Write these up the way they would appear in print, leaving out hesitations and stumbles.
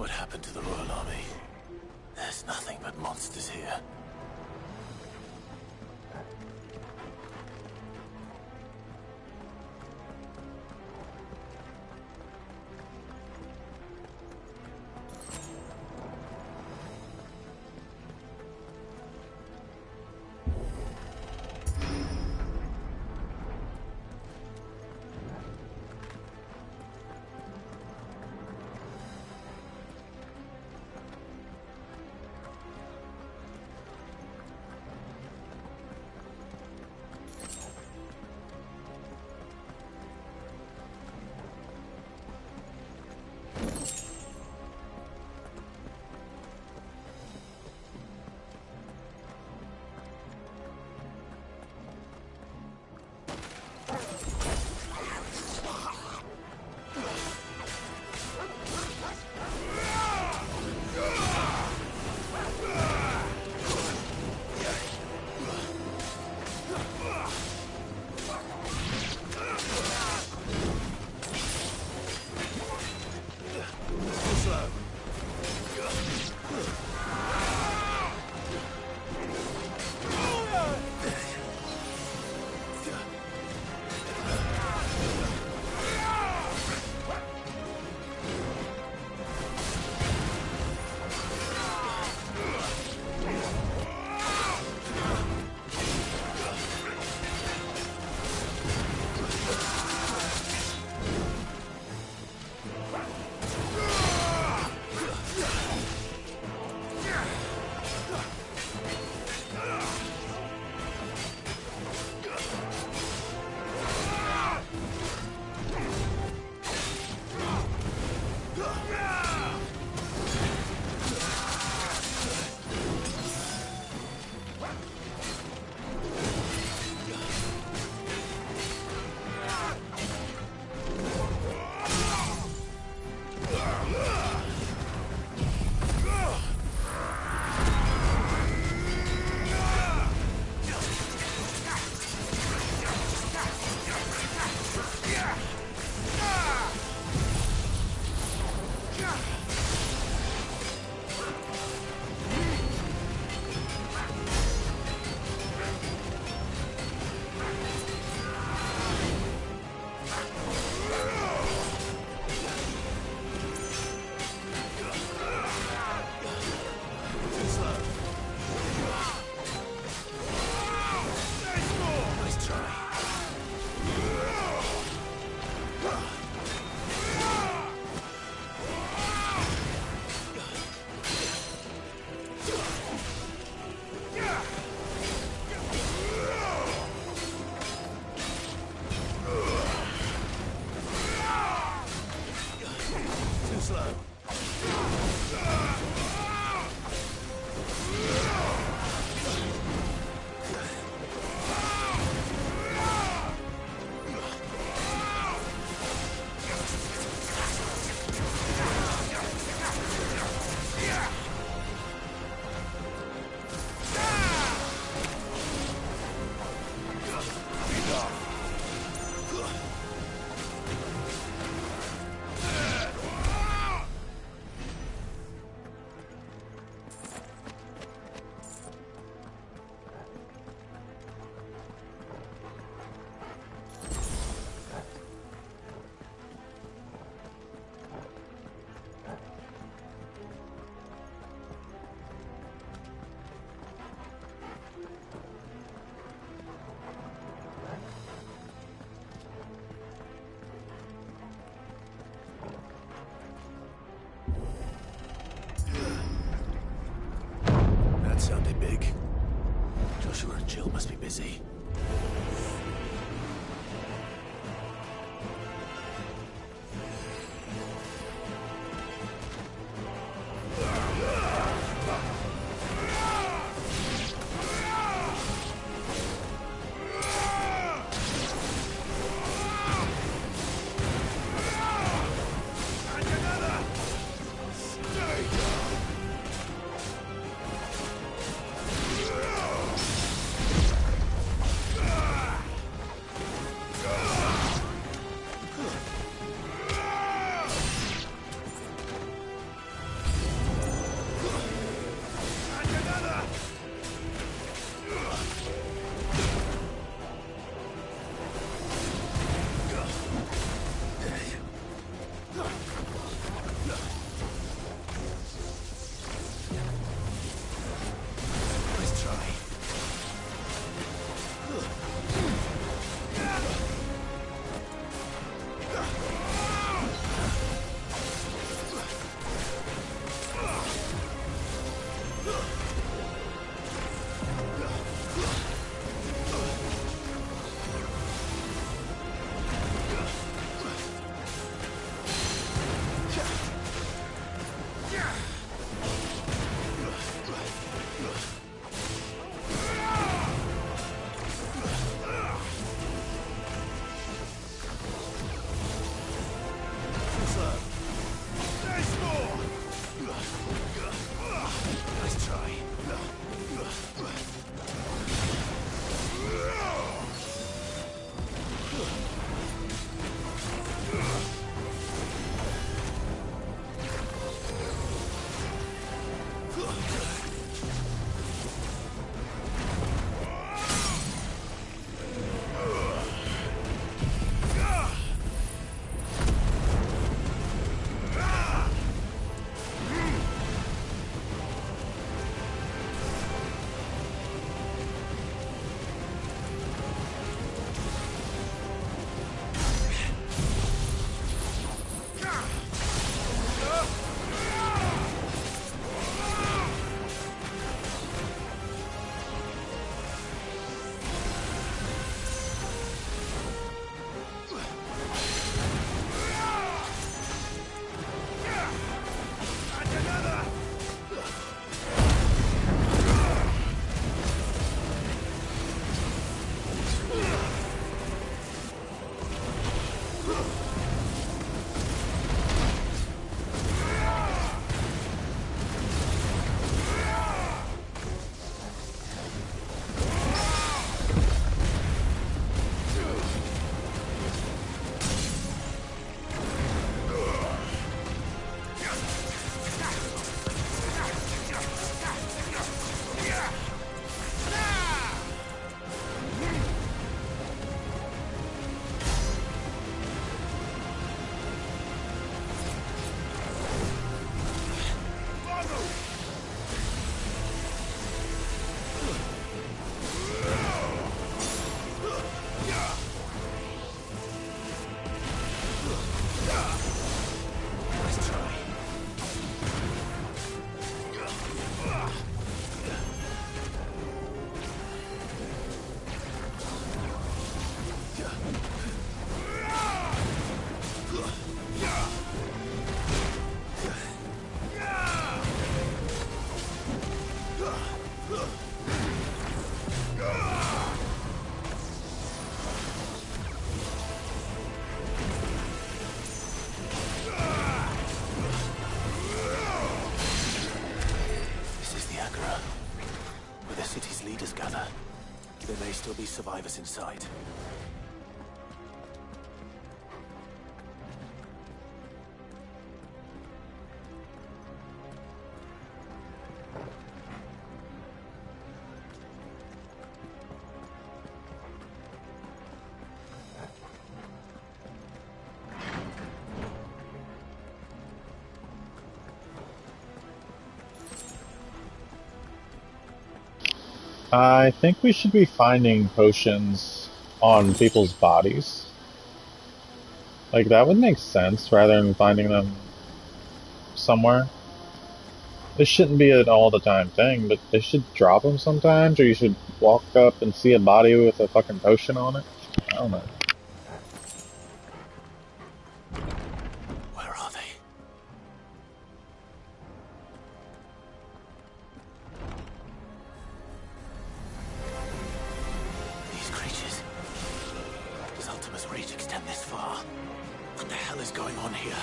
What happened to the Royal Army? There's nothing but monsters here. Sounded big. Joshua and Jill must be busy. may still be survivors inside. I think we should be finding potions on people's bodies. Like, that would make sense rather than finding them somewhere. This shouldn't be an all the time thing, but they should drop them sometimes, or you should walk up and see a body with a fucking potion on it. I don't know. Where are they? These creatures. Does Ultima's reach extend this far? What the hell is going on here?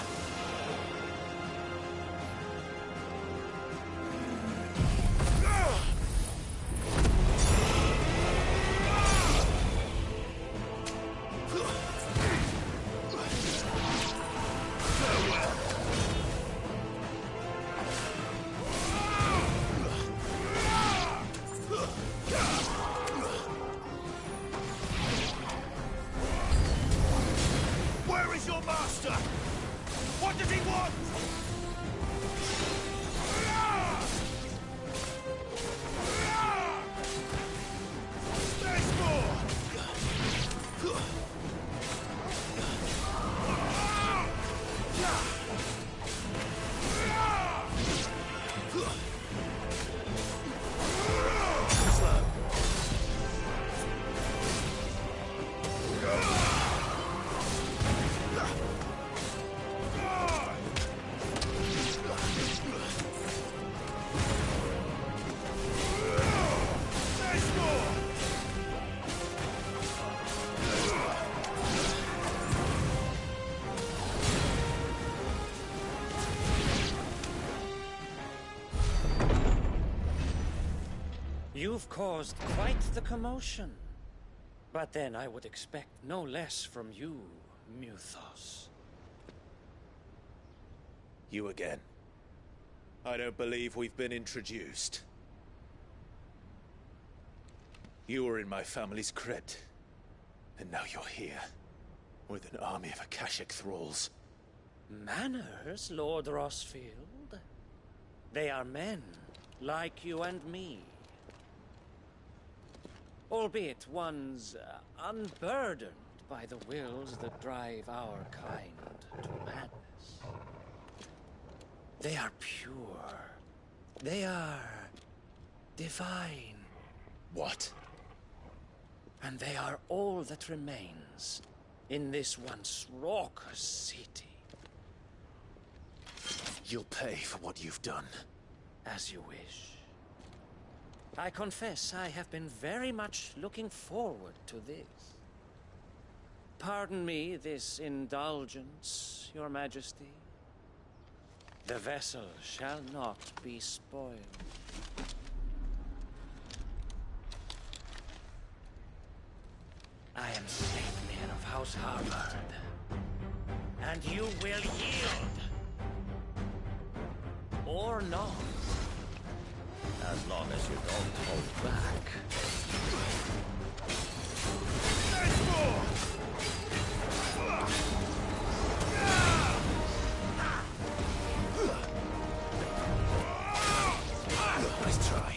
Where is your master? What does he want? There's more! You've caused quite the commotion. But then I would expect no less from you, Muthos. You again. I don't believe we've been introduced. You were in my family's crypt. And now you're here. With an army of Akashic thralls. Manners, Lord Rossfield? They are men, like you and me. Albeit ones unburdened by the wills that drive our kind to madness. They are pure. They are divine. What? And they are all that remains in this once raucous city. You'll pay for what you've done. As you wish. I confess I have been very much looking forward to this. Pardon me this indulgence, Your Majesty. The vessel shall not be spoiled. I am Saintman of House Harvard, and you will yield. Or not. As long as you don't hold back. There's more! Nice try.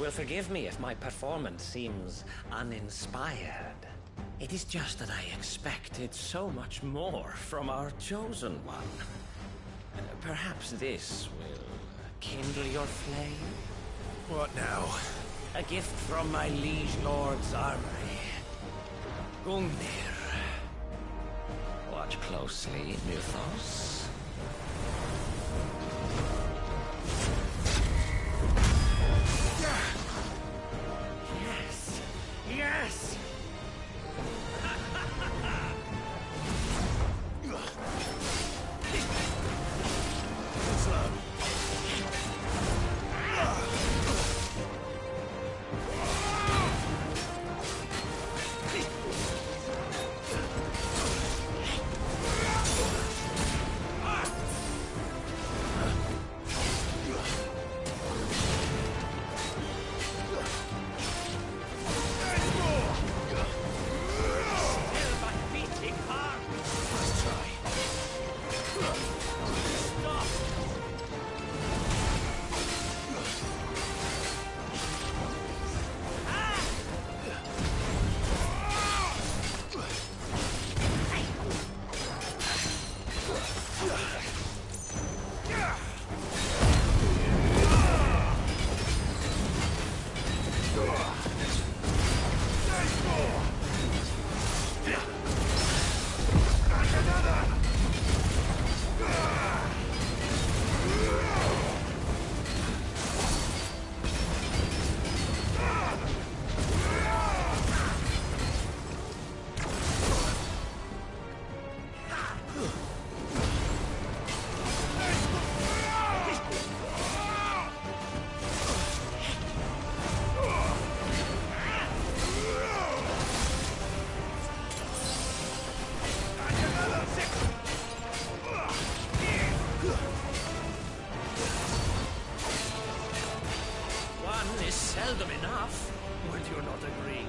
will forgive me if my performance seems uninspired. It is just that I expected so much more from our chosen one. Perhaps this will kindle your flame? What now? A gift from my liege lord's armory. Gungnir. Watch closely, Mythos. Yes! Yes! Seldom enough, would you not agree?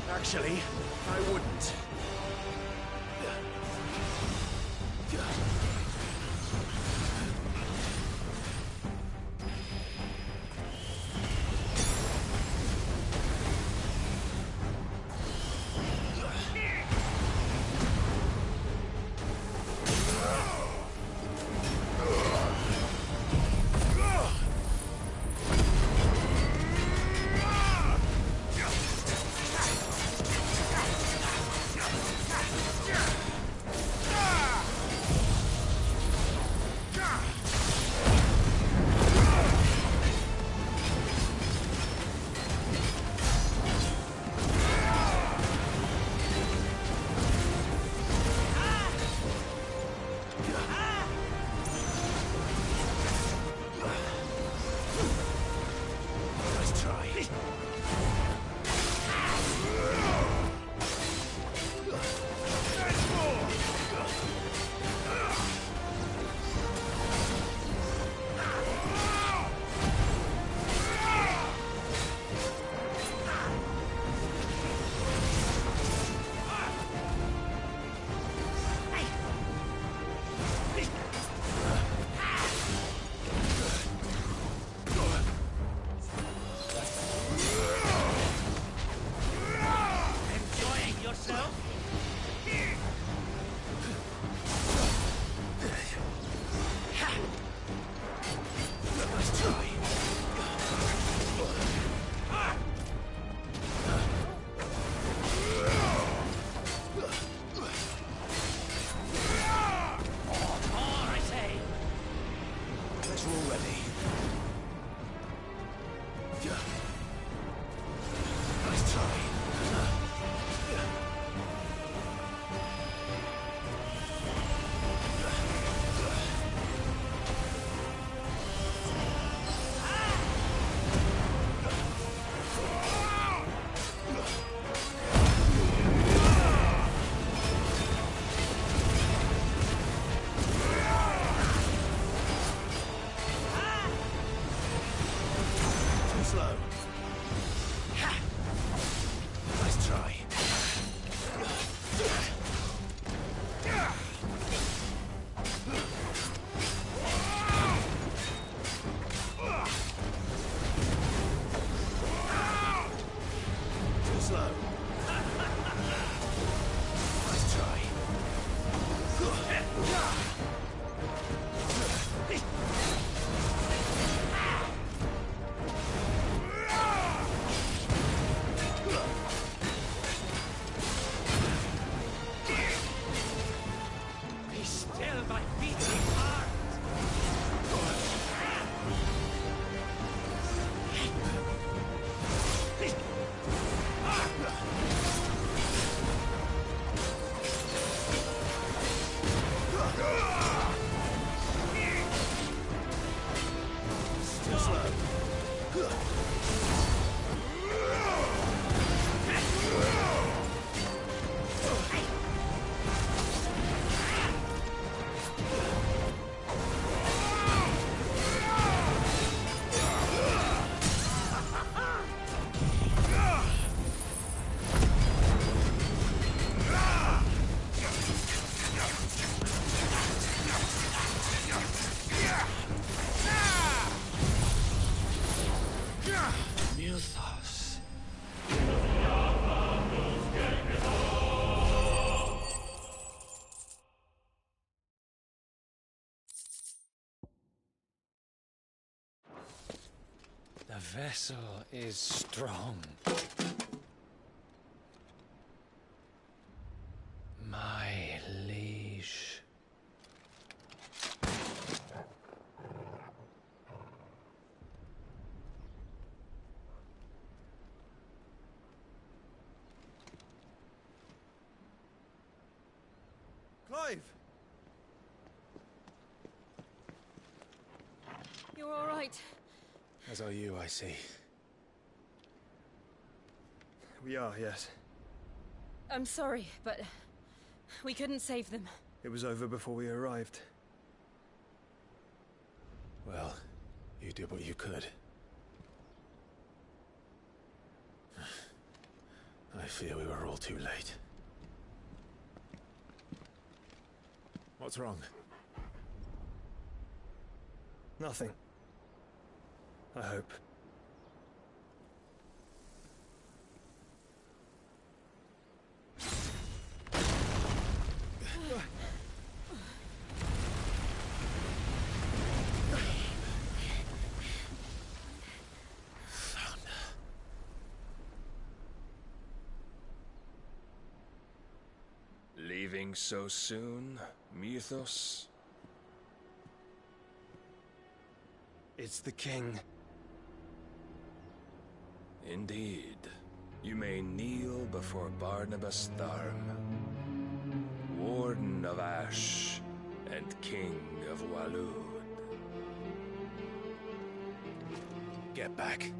Actually, I wouldn't. Slow. Mythos. The vessel is strong. My liege. Clive! You're all right. As are you, I see. We are, yes. I'm sorry, but we couldn't save them. It was over before we arrived. Well, you did what you could. I fear we were all too late. What's wrong? Nothing. I hope. Leaving so soon, Mythos? It's the king. Indeed. You may kneel before Barnabas Tharm, Warden of Ash and King of Waloed. Get back.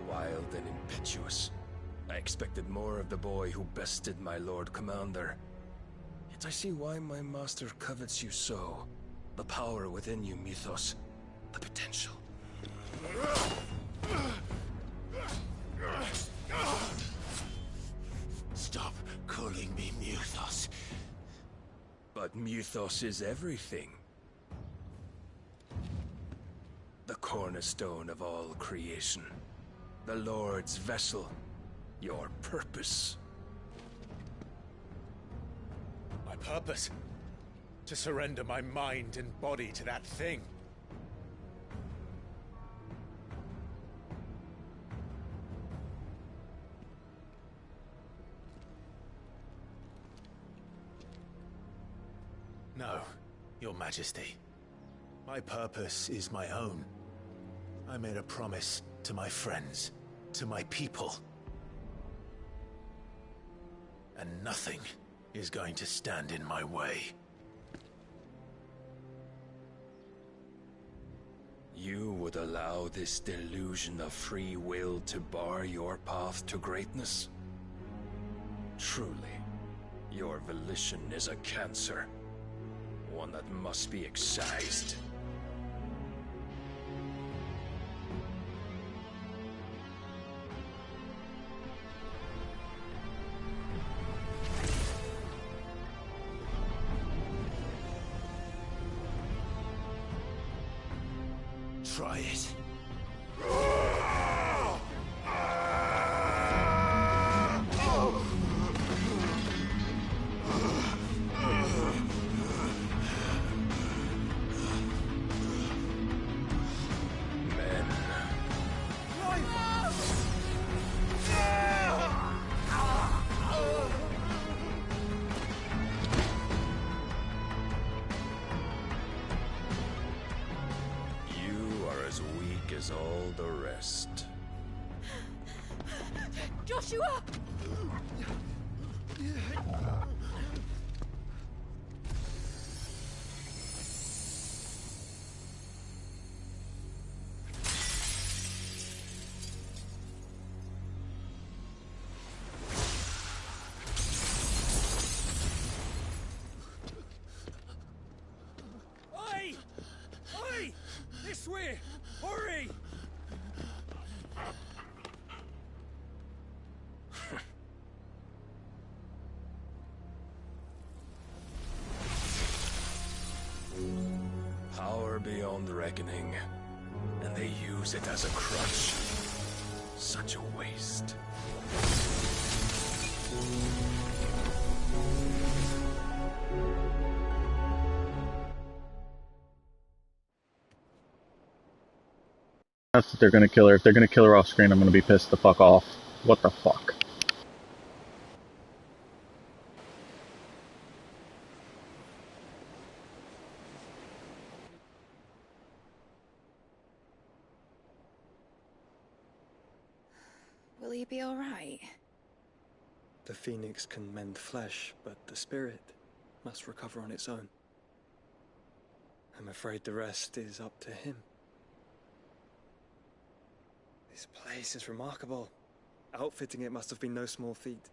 Wild and impetuous. I expected more of the boy who bested my Lord Commander. Yet I see why my master covets you so. The power within you, Mythos. The potential. Stop calling me Mythos. But Mythos is everything. The cornerstone of all creation. The Lord's vessel. Your purpose. My purpose? To surrender my mind and body to that thing. No, Your Majesty. My purpose is my own. I made a promise to my friends, to my people. And nothing is going to stand in my way. You would allow this delusion of free will to bar your path to greatness? Truly, your volition is a cancer. One that must be excised. try it. You are as weak as all the rest. Joshua! Oi! Oi! This way! Hurry! Power beyond reckoning, and they use it as a crutch. Such a waste. That's what they're gonna kill her. If they're gonna kill her off screen, I'm gonna be pissed the fuck off. What the fuck? Will he be alright? The phoenix can mend flesh, but the spirit must recover on its own. I'm afraid the rest is up to him. This place is remarkable. Outfitting it must have been no small feat.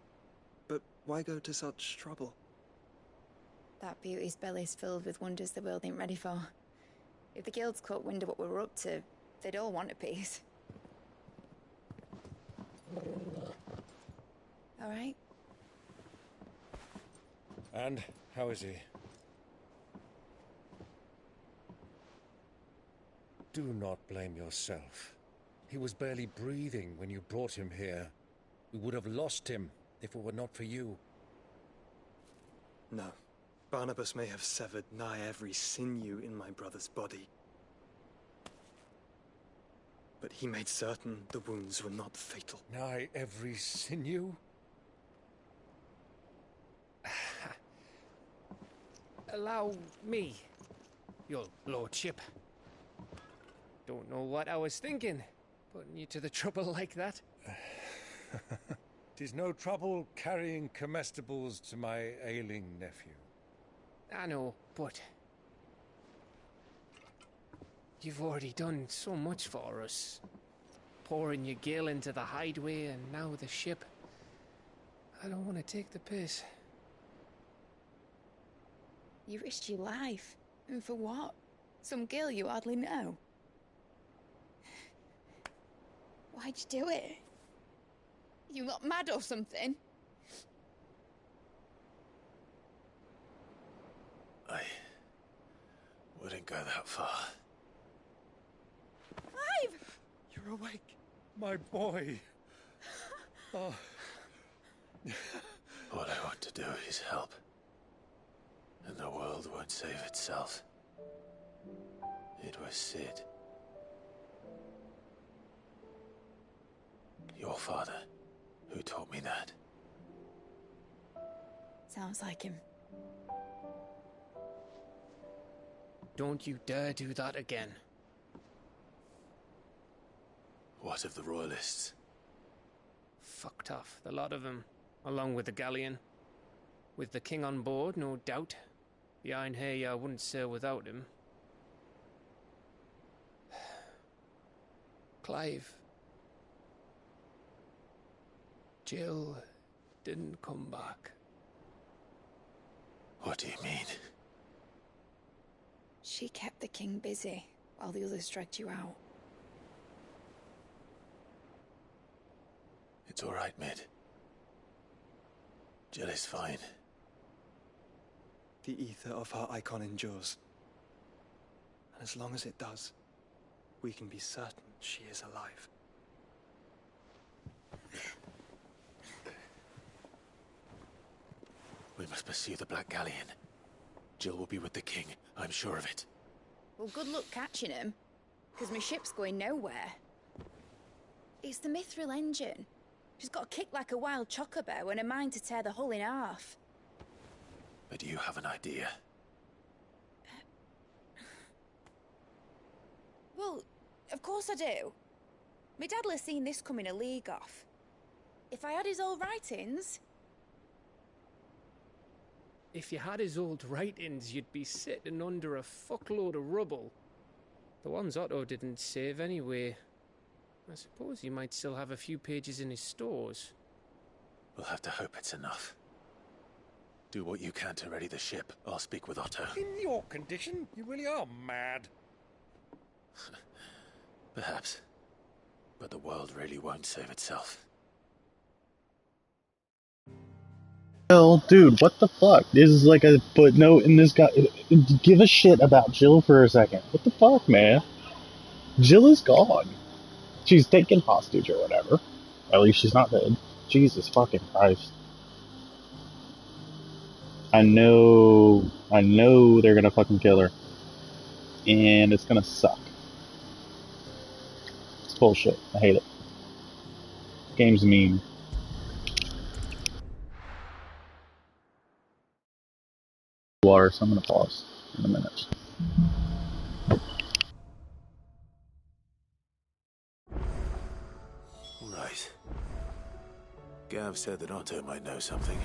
But why go to such trouble? That beauty's belly's filled with wonders the world ain't ready for. If the guilds caught wind of what we were up to, they'd all want a piece. Alright? And how is he? Do not blame yourself. He was barely breathing when you brought him here. We would have lost him if it were not for you. No. Barnabas may have severed nigh every sinew in my brother's body. But he made certain the wounds were not fatal. Nigh every sinew? Allow me, your lordship. Don't know what I was thinking, putting you to the trouble like that. 'Tis no trouble carrying comestibles to my ailing nephew. I know, but you've already done so much for us. Pouring your gil into the hideaway and now the ship. I don't want to take the piss. You risked your life. And for what? Some girl you hardly know. Why'd you do it? You not mad or something? I wouldn't go that far. Clive! You're awake, my boy. Oh. All I want to do is help. And the world won't save itself. It was Sid. Your father, who taught me that. Sounds like him. Don't you dare do that again. What of the royalists? Fucked off, the lot of them, along with the galleon. With the king on board, no doubt. The Iron Hair wouldn't sail without him. Clive. Jill didn't come back. What do you mean? She kept the king busy while the others dragged you out. It's all right, Mid. Jill is fine. The ether of her icon endures. And as long as it does, we can be certain she is alive. We must pursue the Black Galleon. Jill will be with the king, I'm sure of it. Well, good luck catching him, because my ship's going nowhere. It's the Mithril engine. She's got a kick like a wild chocobo and a mind to tear the hull in half. But you have an idea. Well, of course I do. My dad'll have seen this coming a league off. If I had his old writings... If you had his old writings, you'd be sitting under a fuckload of rubble. The ones Otto didn't save anyway. I suppose he might still have a few pages in his stores. We'll have to hope it's enough. Do what you can to ready the ship. I'll speak with Otto. In your condition, you really are mad. Perhaps. But the world really won't save itself. Jill, dude, what the fuck? This is like a footnote in this guy. Give a shit about Jill for a second. What the fuck, man? Jill is gone. She's taken hostage or whatever. At least she's not dead. Jesus fucking Christ. I know they're gonna fucking kill her. And it's gonna suck. It's bullshit. I hate it. Game's mean. Water, so I'm gonna pause in a minute. Right. Gav said that Otto might know something.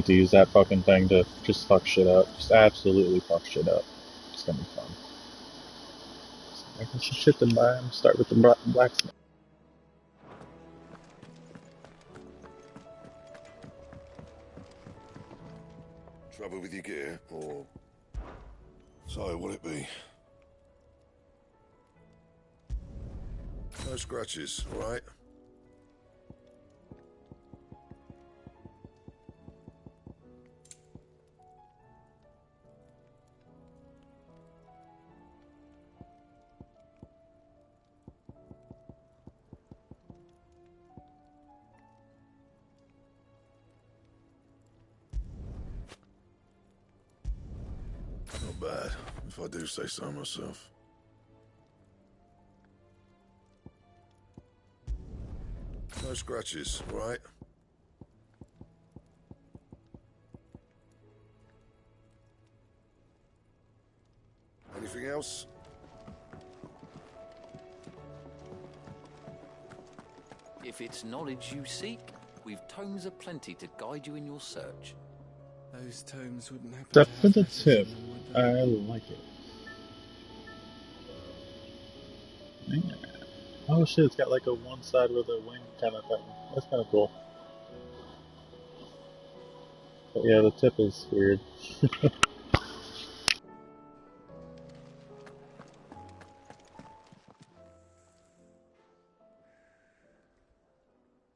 to use that fucking thing to just fuck shit up. Just absolutely fuck shit up. It's gonna be fun. I can shit them by him. Start with the blacksmith. Trouble with your gear, or... So, what'll it be? No scratches, alright? Not bad, if I do say so myself. No scratches, right? Anything else? If it's knowledge you seek, we've tomes aplenty to guide you in your search. Those tomes wouldn't happen Except to for have the letters tip. in them, would they? I like it. Yeah. Oh shit, it's got like a one side with a wing kind of thing. That's kind of cool. But yeah, the tip is weird.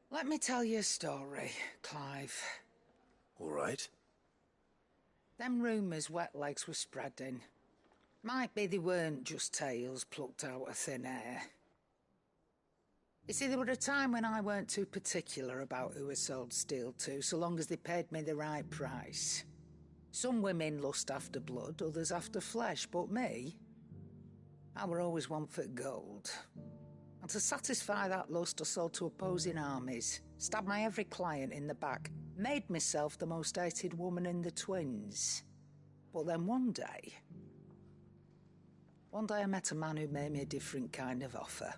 Let me tell you a story, Clive. All right. Them rumours Wetlegs were spreading. Might be they weren't just tales plucked out of thin air. You see, there were a time when I weren't too particular about who I sold steel to, so long as they paid me the right price. Some women lust after blood, others after flesh, but me, I were always one for gold. And to satisfy that lust, I sold to opposing armies, stabbed my every client in the back, made myself the most hated woman in the twins. But then one day I met a man who made me a different kind of offer.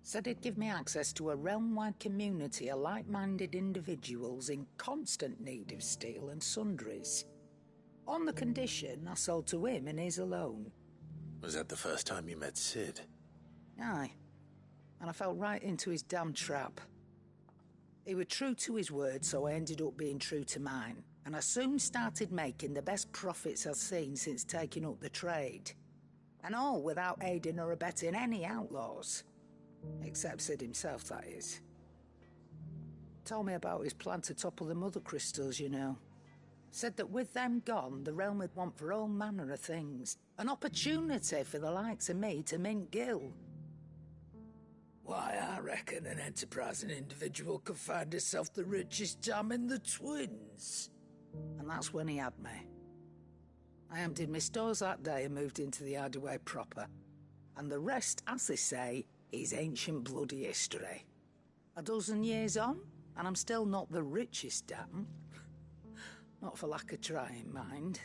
Said he'd give me access to a realm-wide community of like-minded individuals in constant need of steel and sundries. On the condition I sold to him and his alone. Was that the first time you met Sid? Aye. And I fell right into his damn trap. He was true to his word, so I ended up being true to mine. And I soon started making the best profits I've seen since taking up the trade. And all without aiding or abetting any outlaws. Except Sid himself, that is. Told me about his plan to topple the mother crystals, you know. Said that with them gone, the realm would want for all manner of things. An opportunity for the likes of me to mint gil. Why, I reckon an enterprising individual could find himself the richest dam in the twins. And that's when he had me. I emptied my stores that day and moved into the Hideaway proper. And the rest, as they say, is ancient bloody history. A dozen years on, and I'm still not the richest dam. Not for lack of trying, mind.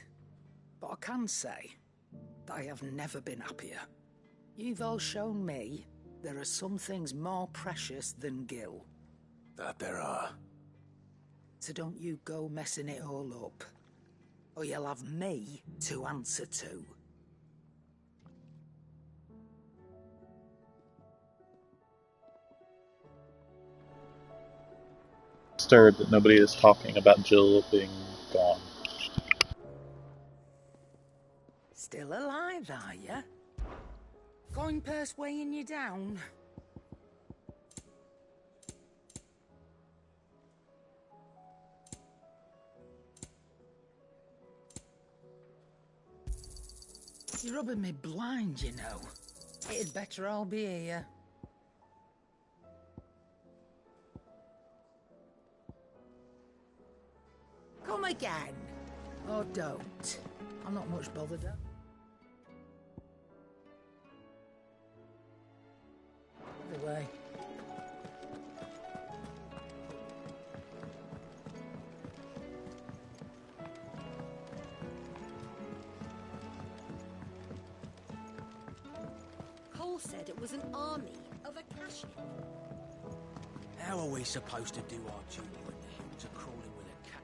But I can say that I have never been happier. You've all shown me there are some things more precious than gil. That there are. So don't you go messing it all up, or you'll have me to answer to. Stirred that nobody is talking about Jill being gone. Still alive, are ya? Coin purse weighing you down? You're rubbing me blind, you know. It'd better all be here. Come again. Or don't. I'm not much bothered. Either way. Cole said it was an army of Akashi. How are we supposed to do our duty when the hills are crawling with a cat?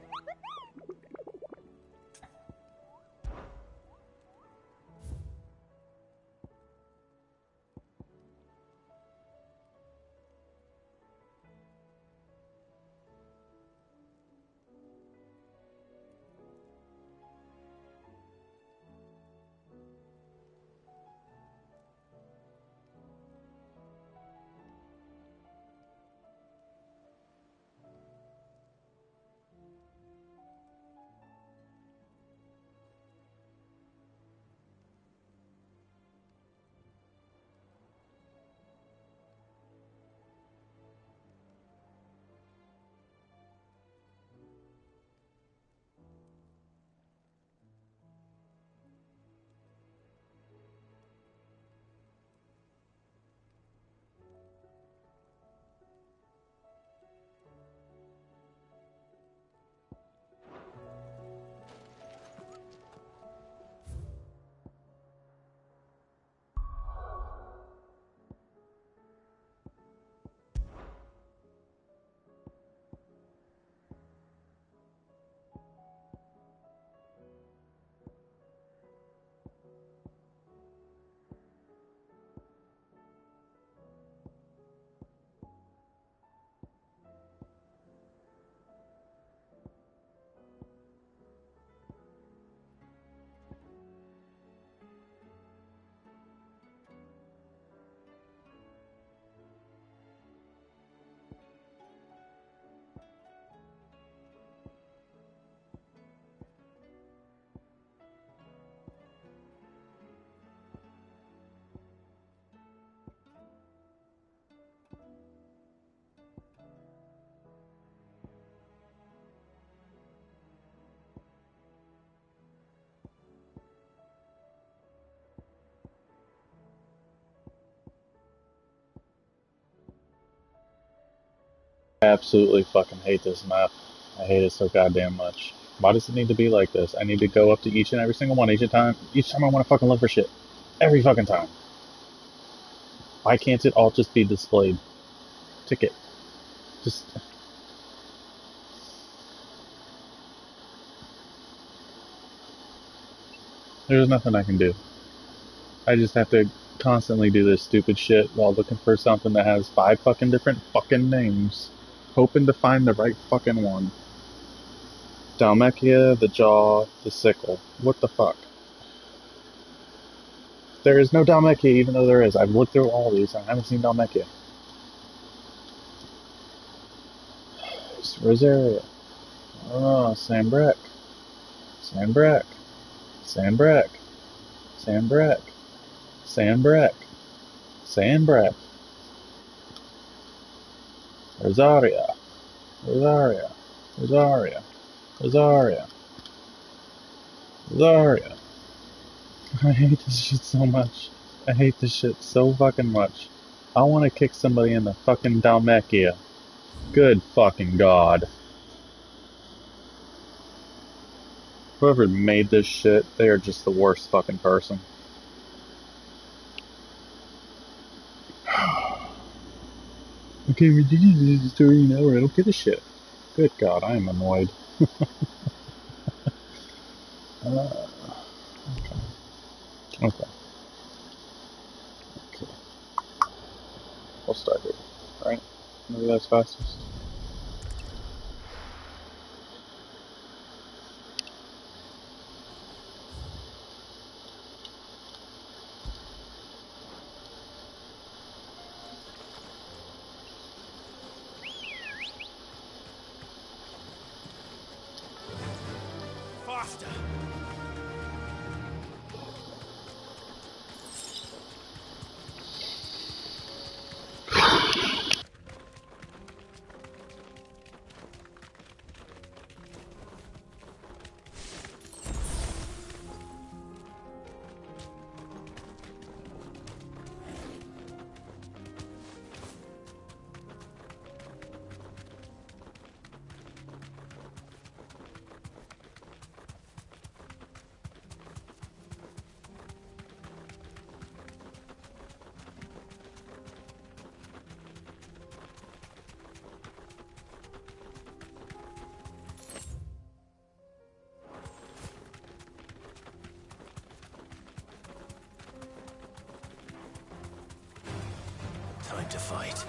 absolutely fucking hate this map. I hate it so goddamn much. Why does it need to be like this? I need to go up to each and every single one each time I want to fucking look for shit. Every fucking time. Why can't it all just be displayed? Ticket. Just... There's nothing I can do. I just have to constantly do this stupid shit while looking for something that has 5 fucking different fucking names. Hoping to find the right fucking one. Dalmekia, the Jaw, the Sickle. What the fuck? There is no Dalmekia, even though there is. I've looked through all these and I haven't seen Dalmekia. Rosaria. Oh, Sambrek. Sambrek. Sambrek. Sambrek. Sambrek. Sambrek. Rosaria. Rosaria. Rosaria. Rosaria. Rosaria. I hate this shit so much. I hate this shit so fucking much. I want to kick somebody in the fucking Dalmekia. Good fucking god. Whoever made this shit, they are just the worst fucking person. Okay, we did this story an hour. I don't give a shit. Good god, I am annoyed. Okay. Okay. Okay. We'll start here. Right? Maybe that's fastest. Faster! Time to fight.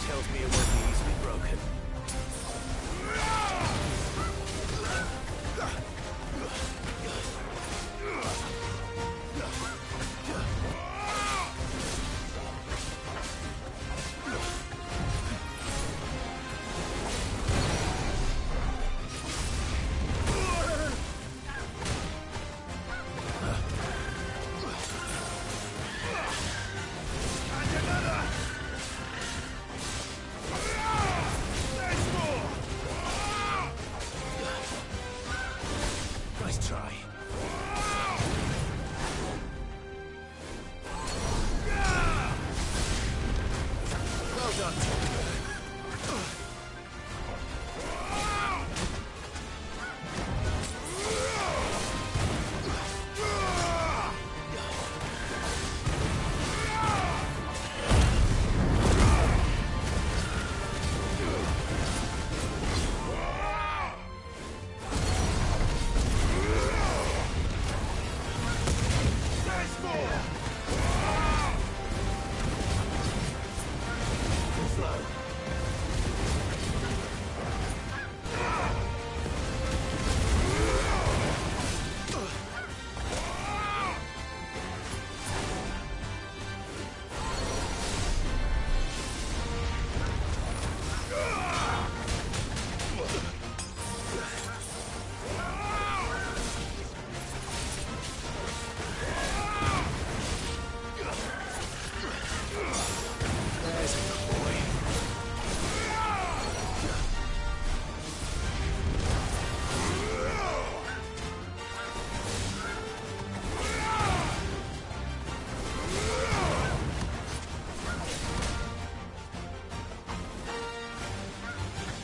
tells me it won't be easily broken. Nice try. Well done.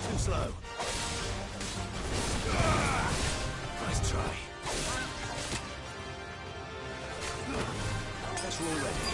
Too slow. Nice try. Guess we're all ready.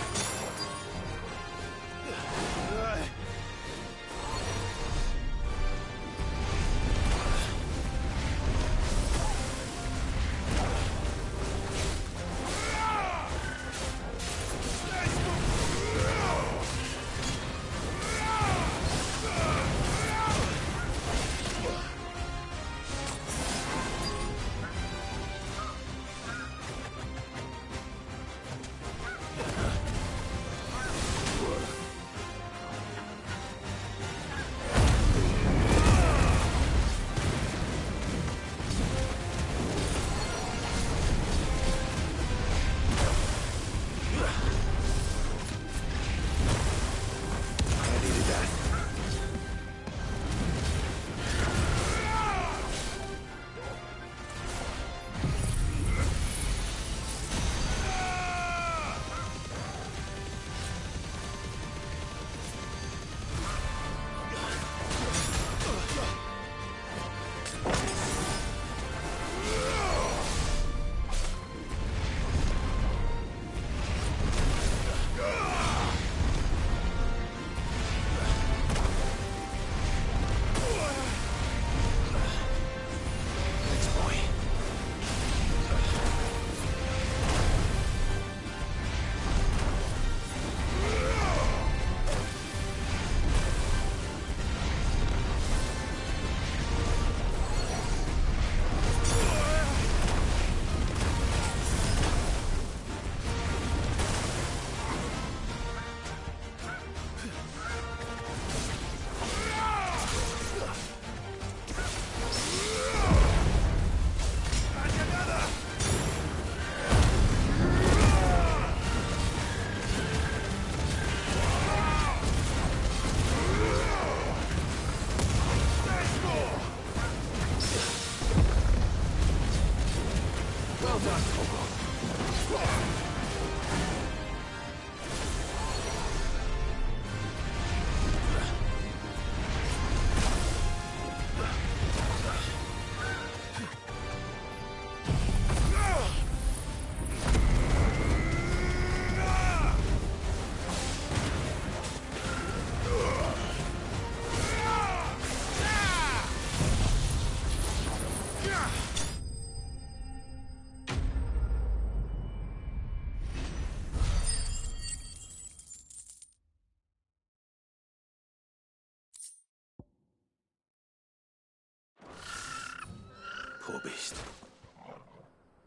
Poor beast.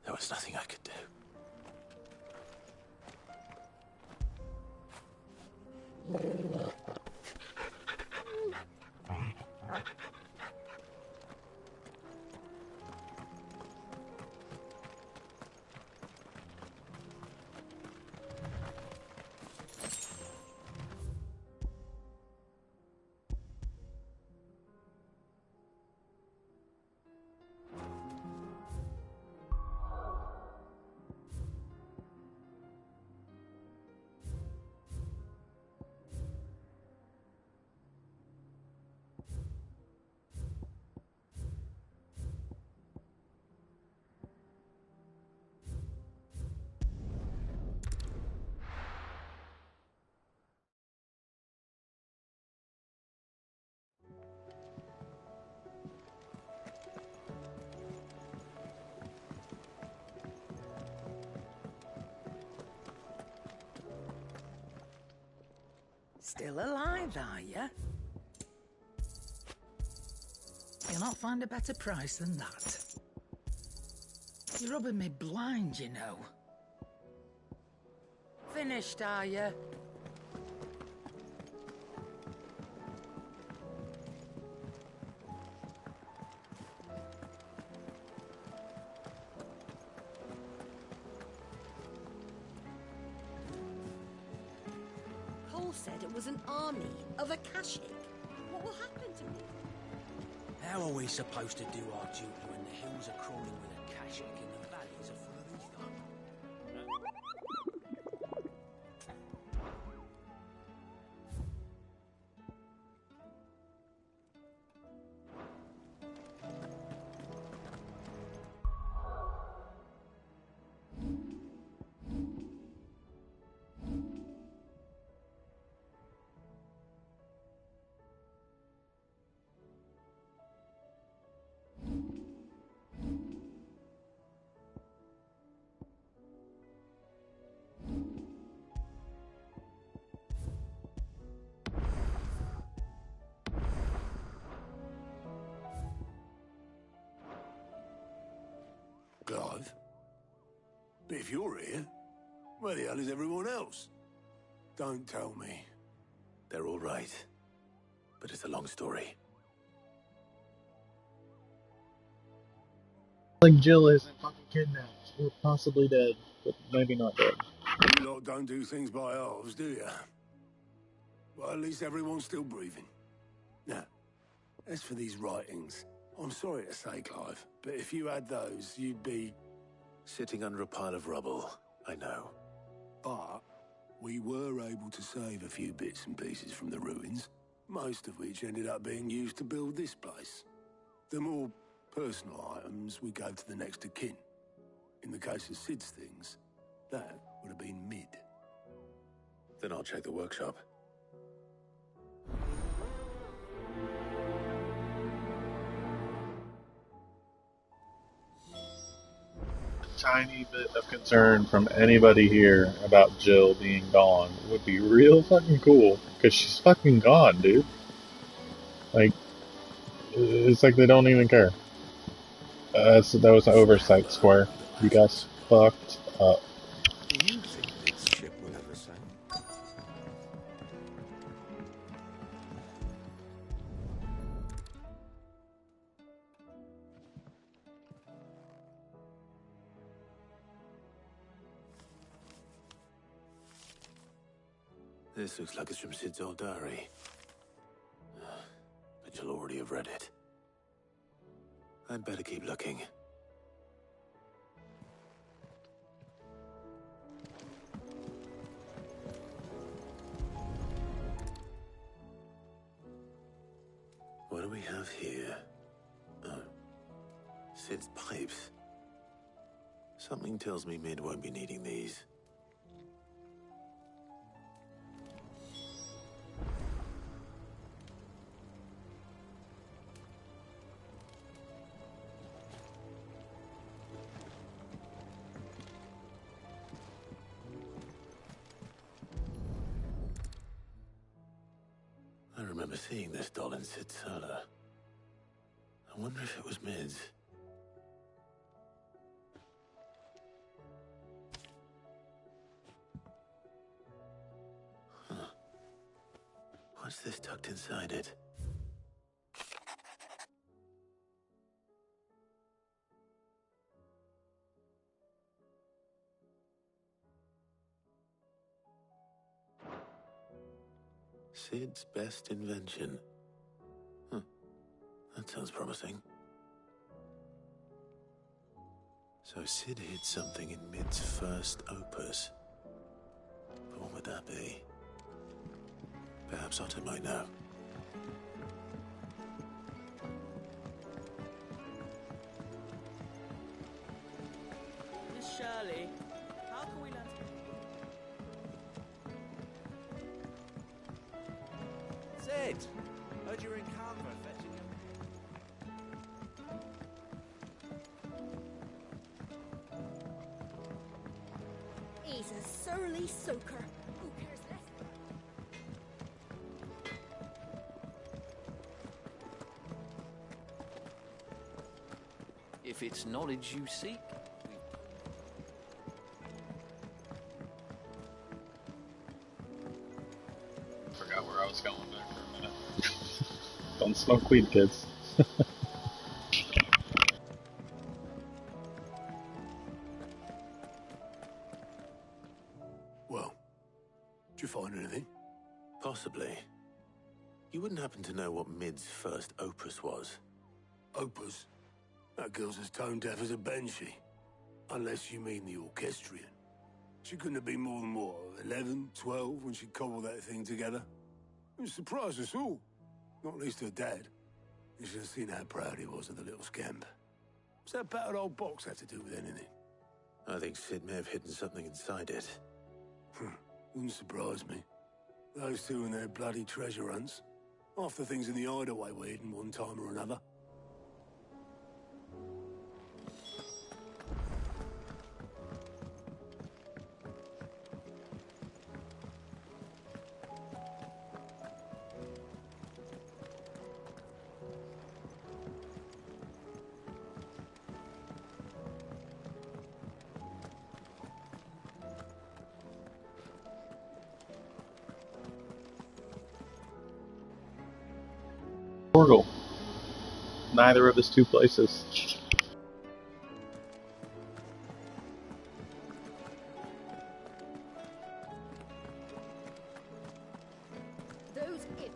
There was nothing I could do. Still alive, are you? You'll not find a better price than that. You're rubbing me blind, you know. Finished, are you? Cole said it was an army of Akashic. What will happen to me? How are we supposed to do our duty when the hills are crawling with Akashic and the valleys are full of ether? Clive? But if you're here, where the hell is everyone else? Don't tell me. They're all right. But it's a long story. Like Jill isn't fucking kidnapped, or possibly dead, but maybe not dead. You lot don't do things by halves, do you? Well, at least everyone's still breathing. Now, as for these writings, I'm sorry to say, Clive, but if you had those, you'd be... Sitting under a pile of rubble, I know. But we were able to save a few bits and pieces from the ruins, most of which ended up being used to build this place. The more personal items we gave to the next of kin. In the case of Sid's things, that would have been mid. Then I'll check the workshop. Tiny bit of concern from anybody here about Jill being gone would be real fucking cool, because she's fucking gone, dude. Like, it's like they don't even care. So that was an oversight, Square. You guys fucked up. Do you think this ship will ever sail? This looks like it's from Sid's old diary. But you'll already have read it. I'd better keep looking. What do we have here? Oh. Sid's pipes. Something tells me Mid won't be needing these. I remember seeing this doll in Sid's cellar. I wonder if it was Mid's. What's this tucked inside it? Sid's best invention. That sounds promising. So Sid hid something in Mid's first opus. But what would that be? Perhaps Otto might know. Miss Shirley, how can we learn to... Sid! Heard you were in Canberra fetching him. He's a surly soaker. Who cares less? If it's knowledge you seek, Forgot where I was going there for a minute. Don't smoke weed, kids. Well, did you find anything? Possibly. You wouldn't happen to know what Mid's first opus was? Opus? That girl's as tone deaf as a banshee. Unless you mean the orchestrion. She couldn't have been more than, what, 11, 12 when she cobbled that thing together? It surprised us all. Not least her dad. You should have seen how proud he was of the little scamp. What's that battered old box have to do with anything? I think Sid may have hidden something inside it. Wouldn't surprise me. Those two and their bloody treasure hunts. Half the things in the hideaway were hidden one time or another. Portal. Neither of his two places. Those if...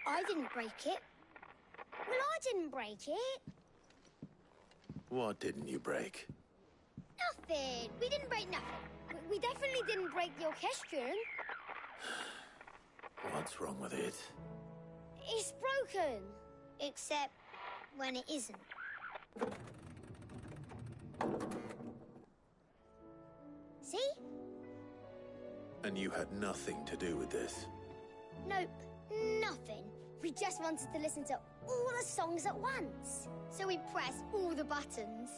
I didn't break it. Well, I didn't break it. What didn't you break? Nothing. We didn't break nothing. We definitely didn't break the orchestrion. What's wrong with it? It's broken. Except when it isn't. See? And you had nothing to do with this? Nope, nothing. We just wanted to listen to all the songs at once. So we pressed all the buttons.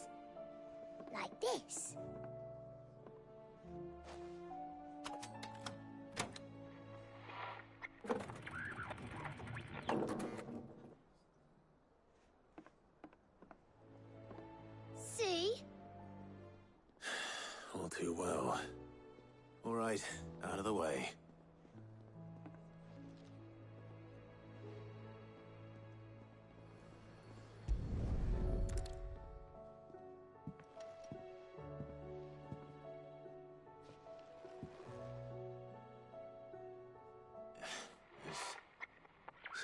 Like this. See? All too well. All right, out of the way. There's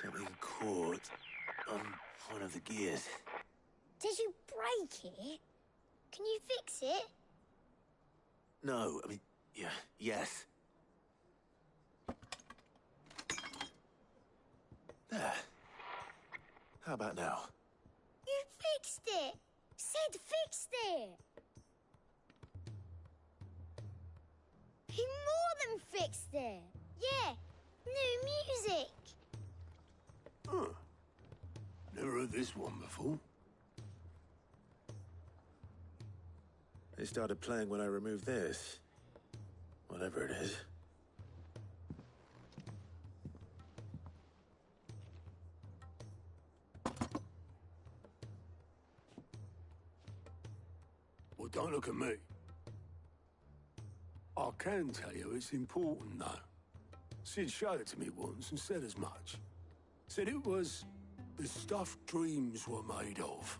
something caught on one of the gears. Did you break it? Can you fix it? No, I mean, yeah, yes. There. How about now? You fixed it! Sid fixed it! He more than fixed it! Yeah, new music! Huh. Never heard this one before. They started playing when I removed this. Whatever it is. Well, don't look at me. I can tell you it's important, though. Sid showed it to me once and said as much. Said it was the stuff dreams were made of.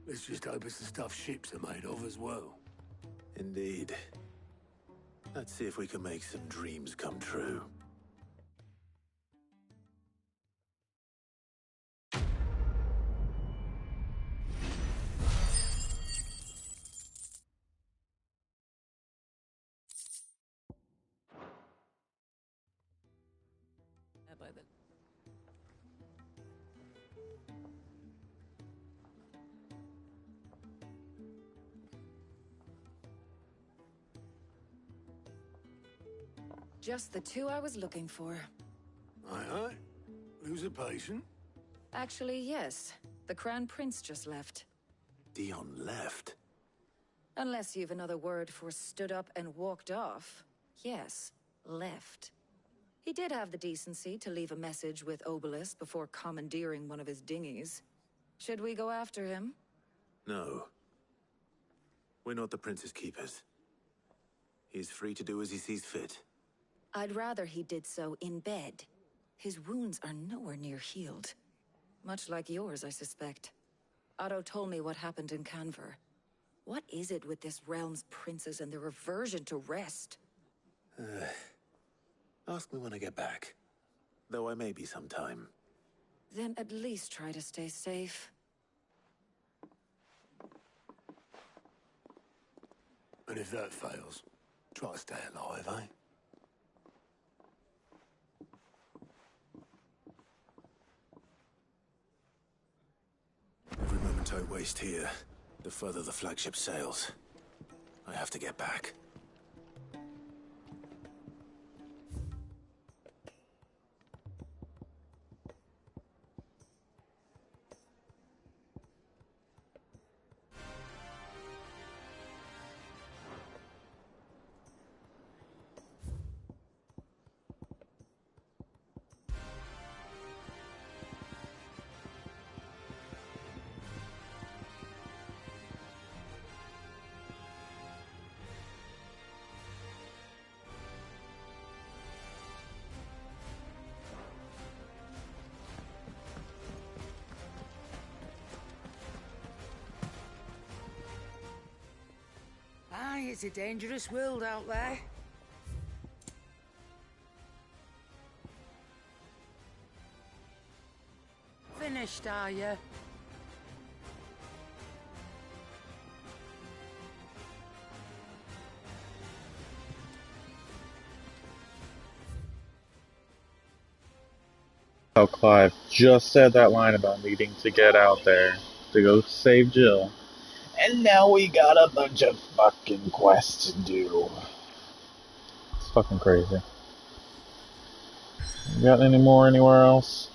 Let's just hope it's the stuff ships are made of as well. Indeed. Let's see if we can make some dreams come true. By then. Just the two I was looking for. Aye. Who's a patient? Actually, yes. The Crown Prince just left. Dion left? Unless you've another word for stood up and walked off. Yes, left. He did have the decency to leave a message with Obelisk before commandeering one of his dinghies. Should we go after him? No. We're not the Prince's keepers. He's free to do as he sees fit. I'd rather he did so in bed. His wounds are nowhere near healed. Much like yours, I suspect. Otto told me what happened in Canver. What is it with this realm's princes and their aversion to rest? Ask me when I get back. Though I may be sometime. Then at least try to stay safe. And if that fails, try to stay alive, eh? Every moment I waste here, the further the flagship sails. I have to get back. Aye, it's a dangerous world out there. Finished, are you? Oh, Clive just said that line about needing to get out there to go save Jill. And now we got a bunch of fucking quests to do. It's fucking crazy. You got any more anywhere else?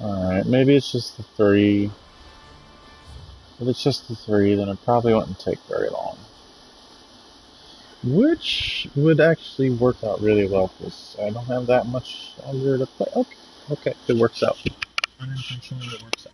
Alright, maybe it's just the 3. If it's just the 3, then it probably wouldn't take very long. Which would actually work out really well, because I don't have that much longer to play. Okay, it works out. Unintentionally, it works out.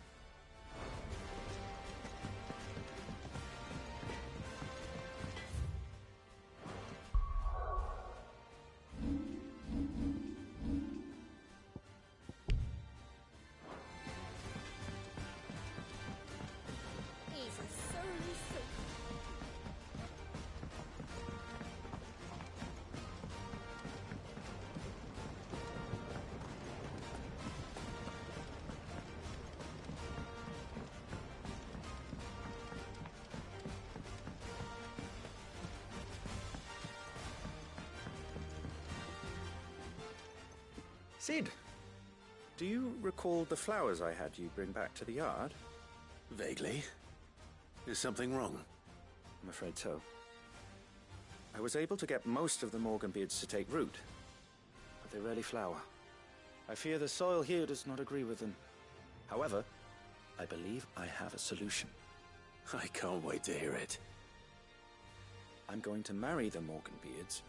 Sid, do you recall the flowers I had you bring back to the yard? Vaguely. Is something wrong? I'm afraid so. I was able to get most of the Morganbeards to take root, but they rarely flower. I fear the soil here does not agree with them. However, I believe I have a solution. I can't wait to hear it. I'm going to marry the Morganbeards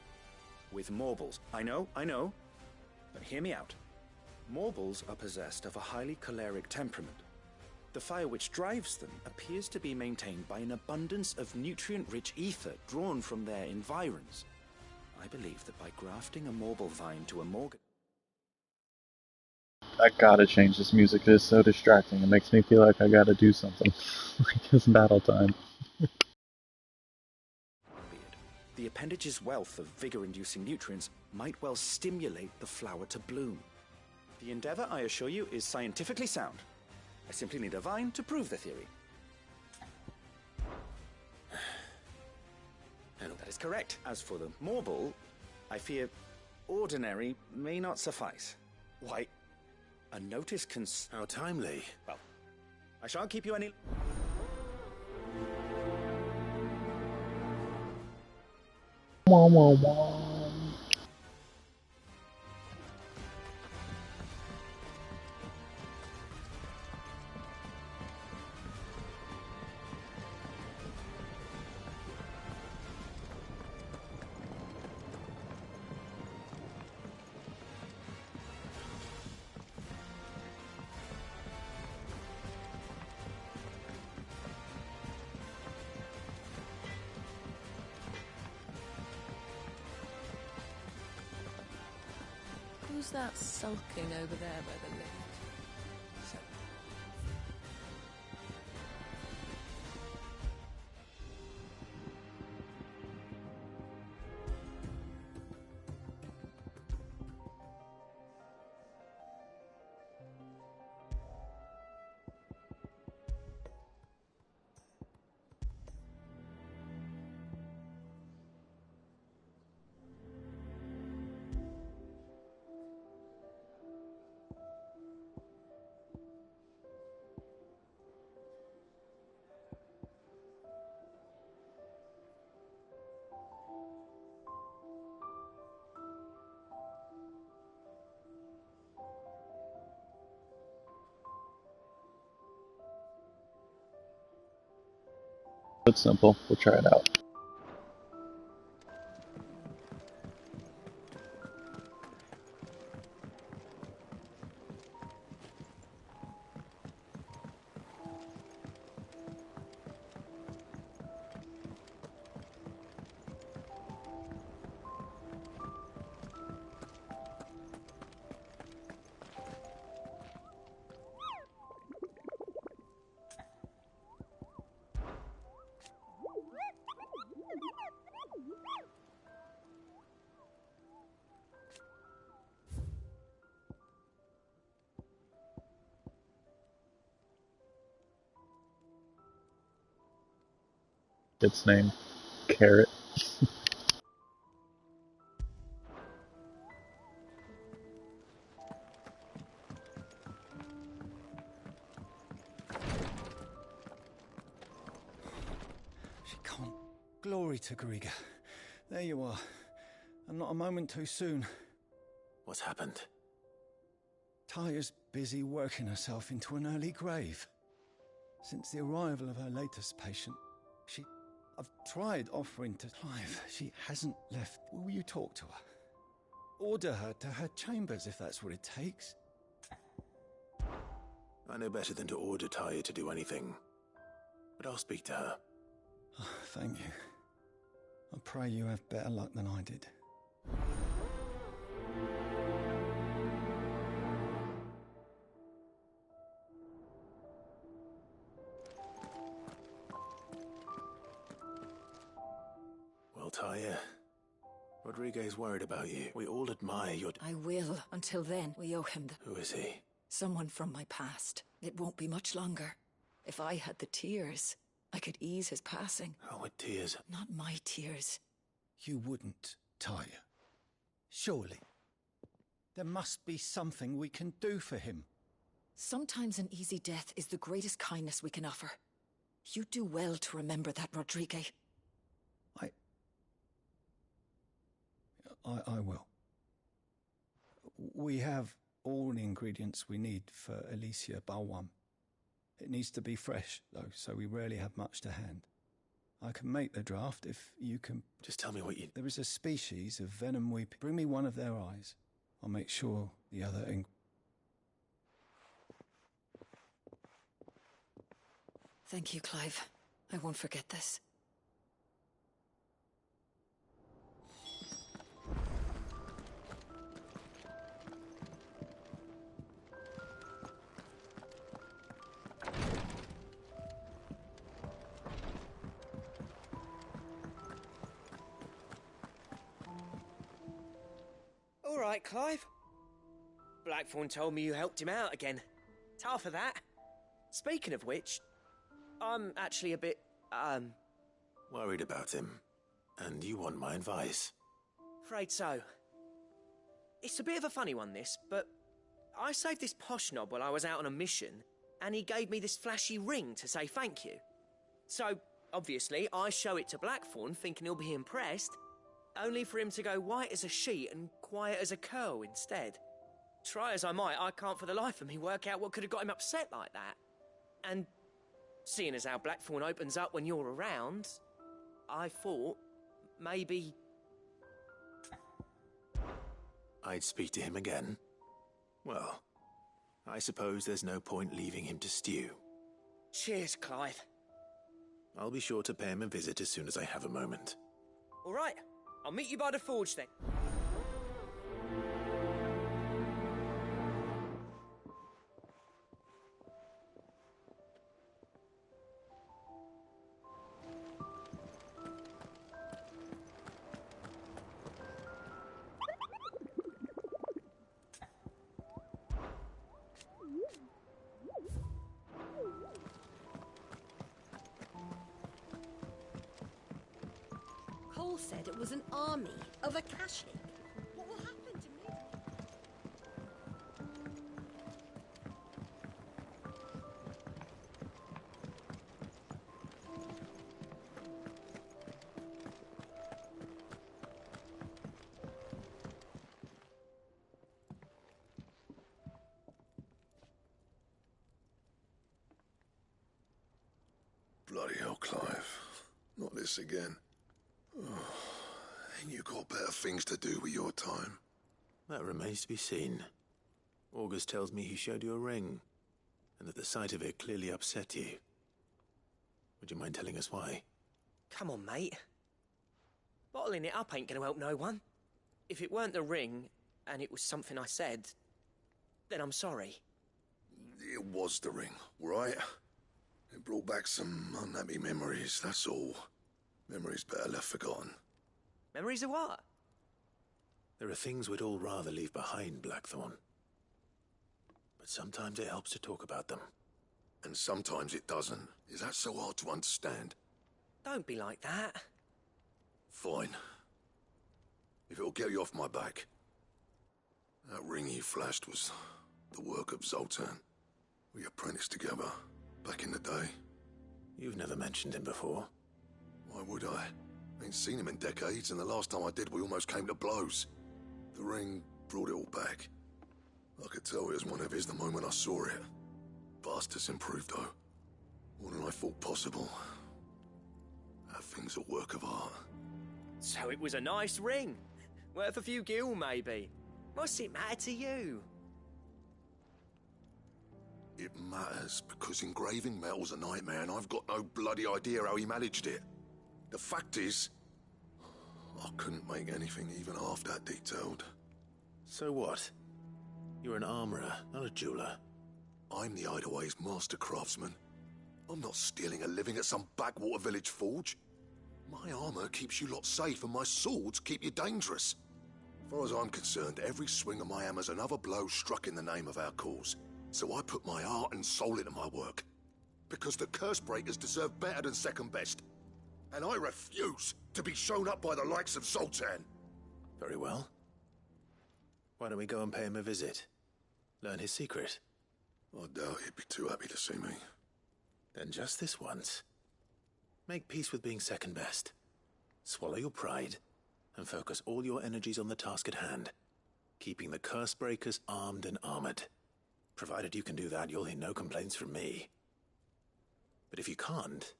with Morbles. I know, but hear me out. Morbles are possessed of a highly choleric temperament. The fire which drives them appears to be maintained by an abundance of nutrient-rich ether drawn from their environs. I believe that by grafting a marble vine to a Morgan... I gotta change this music. It is so distracting. It makes me feel like I gotta do something. Like it's battle time. The appendage's wealth of vigor-inducing nutrients might well stimulate the flower to bloom. The endeavor, I assure you, is scientifically sound. I simply need a vine to prove the theory. That is correct. As for the marble, I fear ordinary may not suffice. Why, a notice How timely. Well, I shan't keep you any... Wah, wah, wah. Who's that sulking over there by the lift? It's simple. We'll try it out. Its name, Carrot. She can't. Glory to Griga. There you are. And not a moment too soon. What's happened? Taya's busy working herself into an early grave. Since the arrival of her latest patient, I've tried offering to Clive. She hasn't left. Will you talk to her? Order her to her chambers if that's what it takes. I know better than to order Taya to do anything. But I'll speak to her. Oh, thank you. I pray you have better luck than I did. Well, Taya, Rodriguez worried about you. We all admire your... I will. Until then, we owe him the... Who is he? Someone from my past. It won't be much longer. If I had the tears, I could ease his passing. Oh, with tears? Not my tears. You wouldn't, Taya. Surely. There must be something we can do for him. Sometimes an easy death is the greatest kindness we can offer. You do well to remember that, Rodriguez. I will. We have all the ingredients we need for Alicia Balwam. It needs to be fresh, though, so we rarely have much to hand. I can make the draft if you can... Just tell me what you... There is a species of venom weeping. Bring me one of their eyes. I'll make sure the other... Thank you, Clive. I won't forget this. All right, Clive. Blackthorn told me you helped him out again. Tough for that. Speaking of which, I'm actually a bit, Worried about him. And you want my advice? afraid so. It's a bit of a funny one, this, but I saved this posh knob while I was out on a mission, and he gave me this flashy ring to say thank you. So, obviously, I show it to Blackthorn, thinking he'll be impressed, only for him to go white as a sheet and quiet as a curl instead. Try as I might, I can't for the life of me work out what could have got him upset like that. And seeing as how Blackthorn opens up when you're around, I thought maybe I'd speak to him again. Well, I suppose there's no point leaving him to stew. Cheers, Clive. I'll be sure to pay him a visit as soon as I have a moment. All right, I'll meet you by the forge then. Cole said it was an army of Akashic. What will happen to me? Bloody hell, Clive. Not this again. Ain't you got better things to do with your time? That remains to be seen. August tells me he showed you a ring, and that the sight of it clearly upset you. Would you mind telling us why? Come on, mate. Bottling it up ain't gonna help no one. If it weren't the ring, and it was something I said, then I'm sorry. It was the ring, right? It brought back some unhappy memories, that's all. Memories better left forgotten. Memories of what? There are things we'd all rather leave behind, Blackthorn. But sometimes it helps to talk about them. And sometimes it doesn't. Is that so hard to understand? Don't be like that. Fine. If it'll get you off my back. That ring you flashed was the work of Zoltan. We apprenticed together, back in the day. You've never mentioned him before. Why would I? Ain't seen him in decades, and the last time I did, we almost came to blows. The ring brought it all back. I could tell it was one of his the moment I saw it. Bastard's improved, though. More than I thought possible. That thing's a work of art. So it was a nice ring. Worth a few gil, maybe. What's it matter to you? It matters because engraving metal's a nightmare, and I've got no bloody idea how he managed it. The fact is, I couldn't make anything even half that detailed. So what? You're an armorer, not a jeweler. I'm the Hideaway's master craftsman. I'm not stealing a living at some backwater village forge. My armor keeps you lot safe, and my swords keep you dangerous. As far as I'm concerned, every swing of my hammer's another blow struck in the name of our cause. So I put my heart and soul into my work. Because the curse breakers deserve better than second best. And I refuse to be shown up by the likes of Zoltan. Very well. Why don't we go and pay him a visit? Learn his secret. I doubt he'd be too happy to see me. Then just this once. Make peace with being second best. Swallow your pride, and focus all your energies on the task at hand. Keeping the curse breakers armed and armored. Provided you can do that, you'll hear no complaints from me. But if you can't,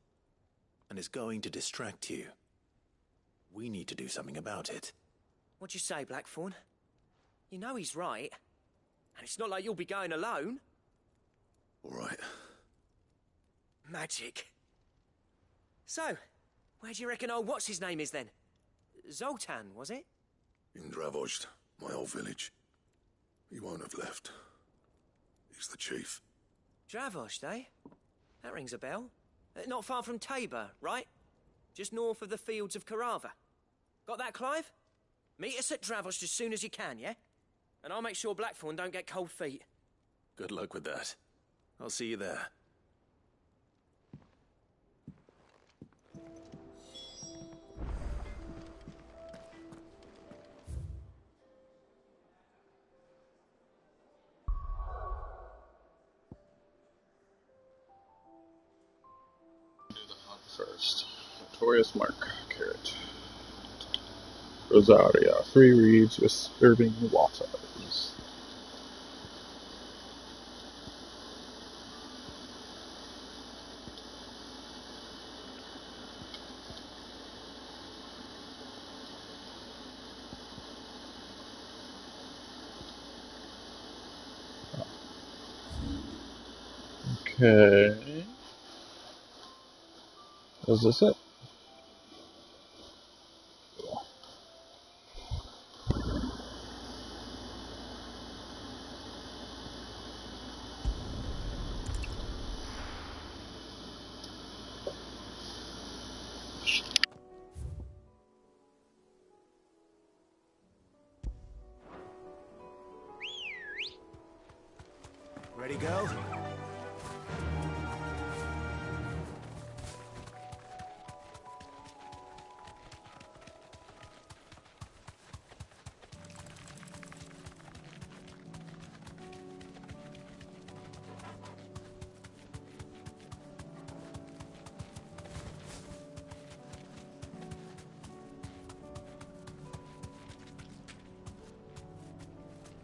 and it's going to distract you, we need to do something about it. What'd you say, Blackthorn? You know he's right. And it's not like you'll be going alone. All right. Magic. So, where do you reckon old what's-his-name is then? Zoltan, was it? In Dravozd, my old village. He won't have left. He's the chief. Dravozd, eh? That rings a bell. Not far from Tabor, right? Just north of the fields of Carava. Got that, Clive? Meet us at Dravozd as soon as you can, yeah? And I'll make sure Blackthorn don't get cold feet. Good luck with that. I'll see you there. Do the hunt first. Notorious Mark, carrot. Rosaria, 3 reeds with serving waters. Okay. Is this it? Ready, go?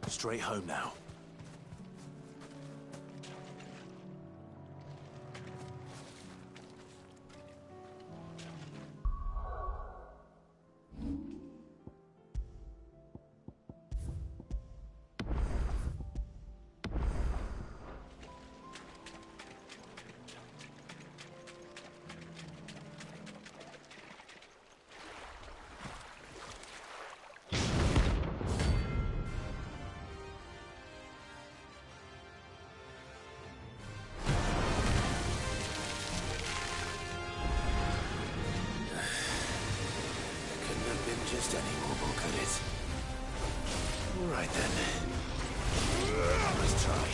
Straight home now. Just any more, could it? All right then. Let's try.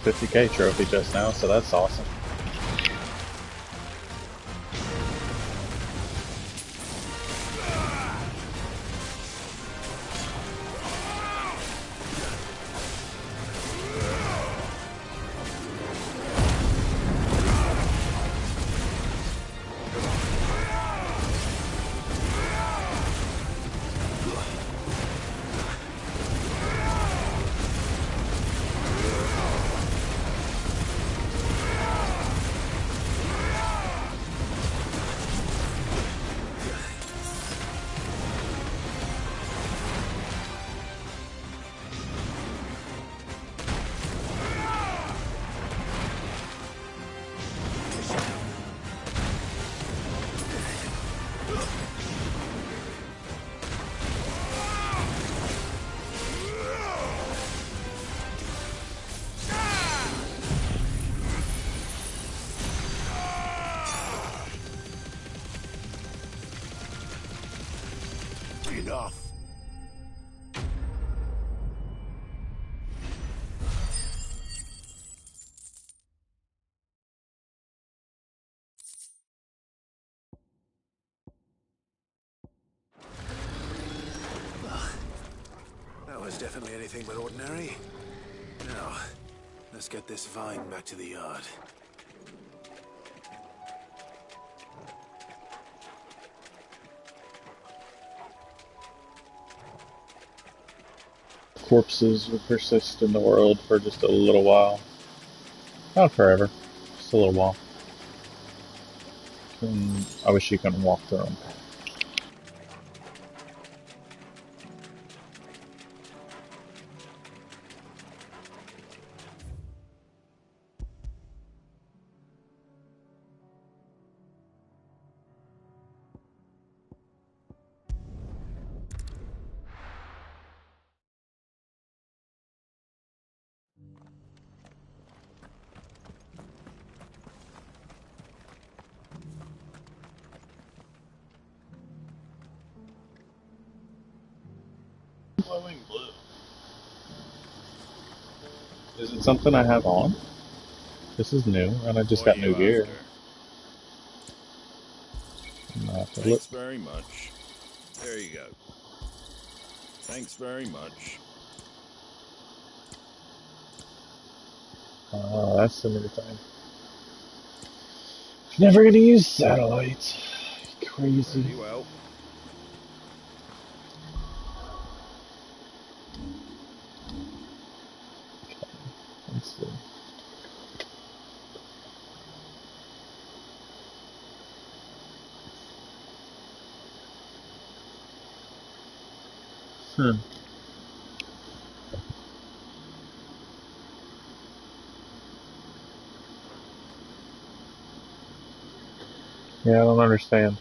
50k trophy just now, so that's awesome. Enough. That was definitely anything but ordinary. Now, let's get this vine back to the yard. Corpses will persist in the world for just a little while. Not forever, just a little while. I wish you couldn't walk through them. Glowing blue. Is it something I have on? This is new, and I just got new gear. Thanks very much. There you go. Thanks very much. Oh, that's the new thing. Never gonna use satellites. Crazy. Very well. Let's see. Yeah, I don't understand.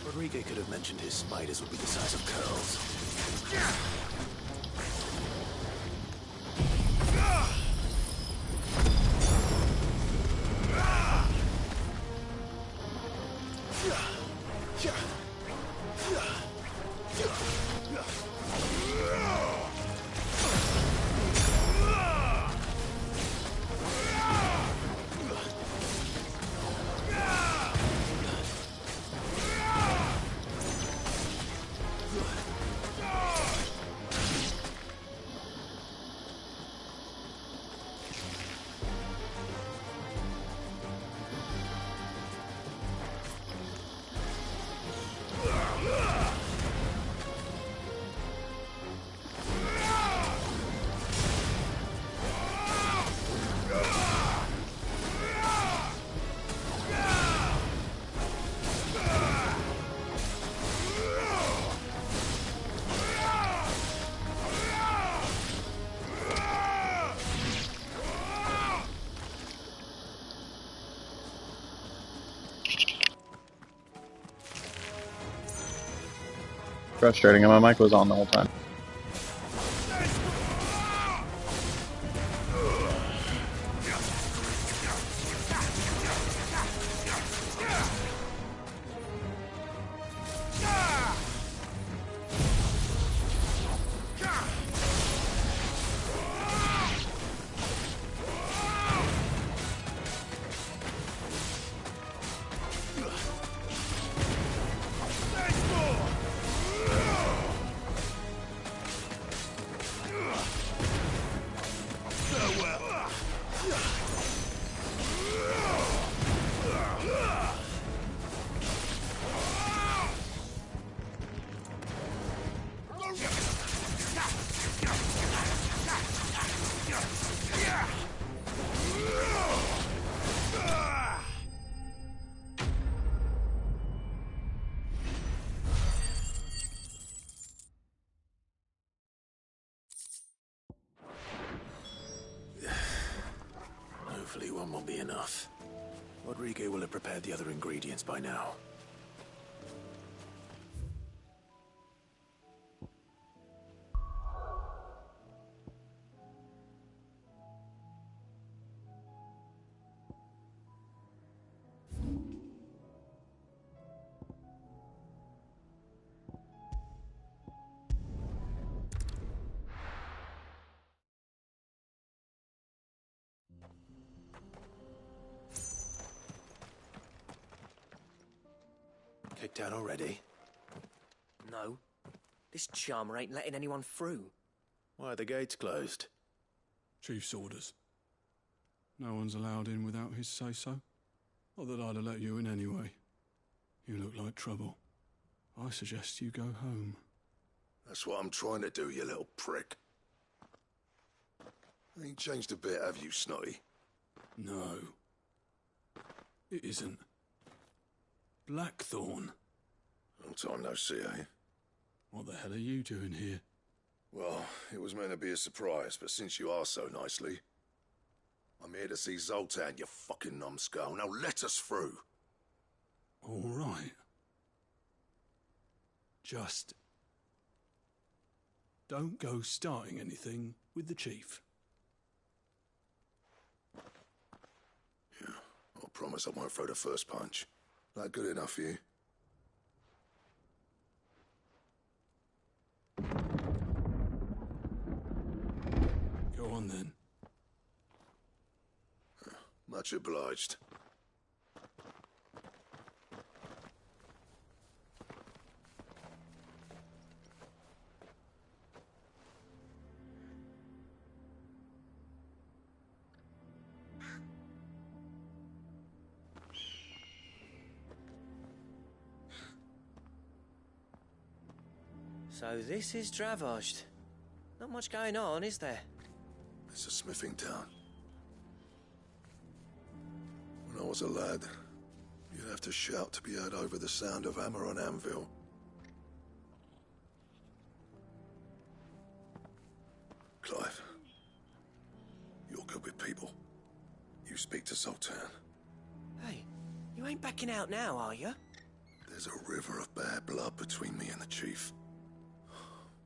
Rodriguez could have mentioned his spiders would be the size of curls. frustrating, and my mic was on the whole time. Hopefully one will be enough. Rodrigo will have prepared the other ingredients by now. Kicked out already? No. This charmer ain't letting anyone through. Why are the gates closed? Chief's orders. No one's allowed in without his say-so. Not that I'd have let you in anyway. You look like trouble. I suggest you go home. That's what I'm trying to do, you little prick. Ain't changed a bit, have you, Snotty? No. It isn't. Blackthorn. Long time no see, eh? What the hell are you doing here? Well, it was meant to be a surprise, but since you asked so nicely, I'm here to see Zoltan, you fucking numbskull. Now let us through. All right. Just don't go starting anything with the chief. Yeah, I promise I won't throw the first punch. That good enough for you? Go on then. Much obliged. So this is Dravosht. Not much going on, is there? It's a smithing town. When I was a lad, you'd have to shout to be heard over the sound of hammer on anvil. Clive, you're good with people. You speak to Zoltan. Hey, you ain't backing out now, are you? There's a river of bad blood between me and the chief.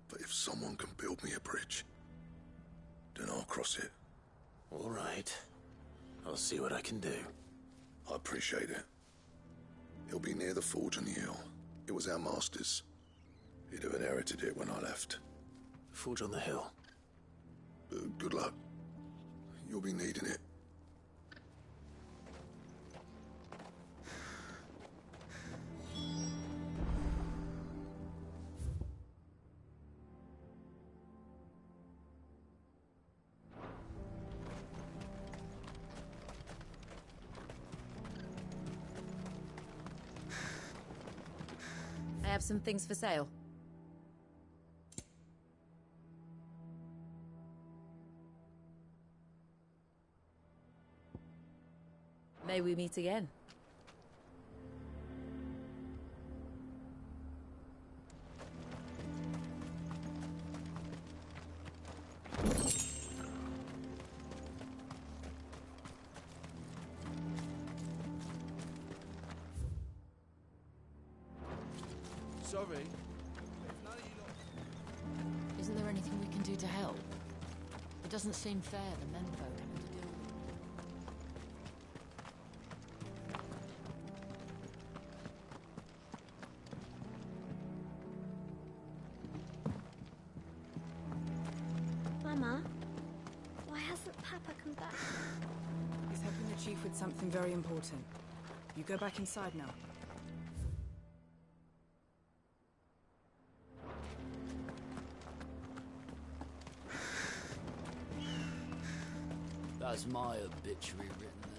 But if someone can build me a bridge, then I'll cross it. All right. I'll see what I can do. I appreciate it. It'll be near the forge on the hill. It was our master's. He'd have inherited it when I left. Forge on the hill. Good luck. You'll be needing it. I have some things for sale. May we meet again? Sorry. There's no Isn't there anything we can do to help? It doesn't seem fair the menfolk having to deal with Mama, why hasn't Papa come back? He's helping the chief with something very important. You go back inside now. That's my obituary written then.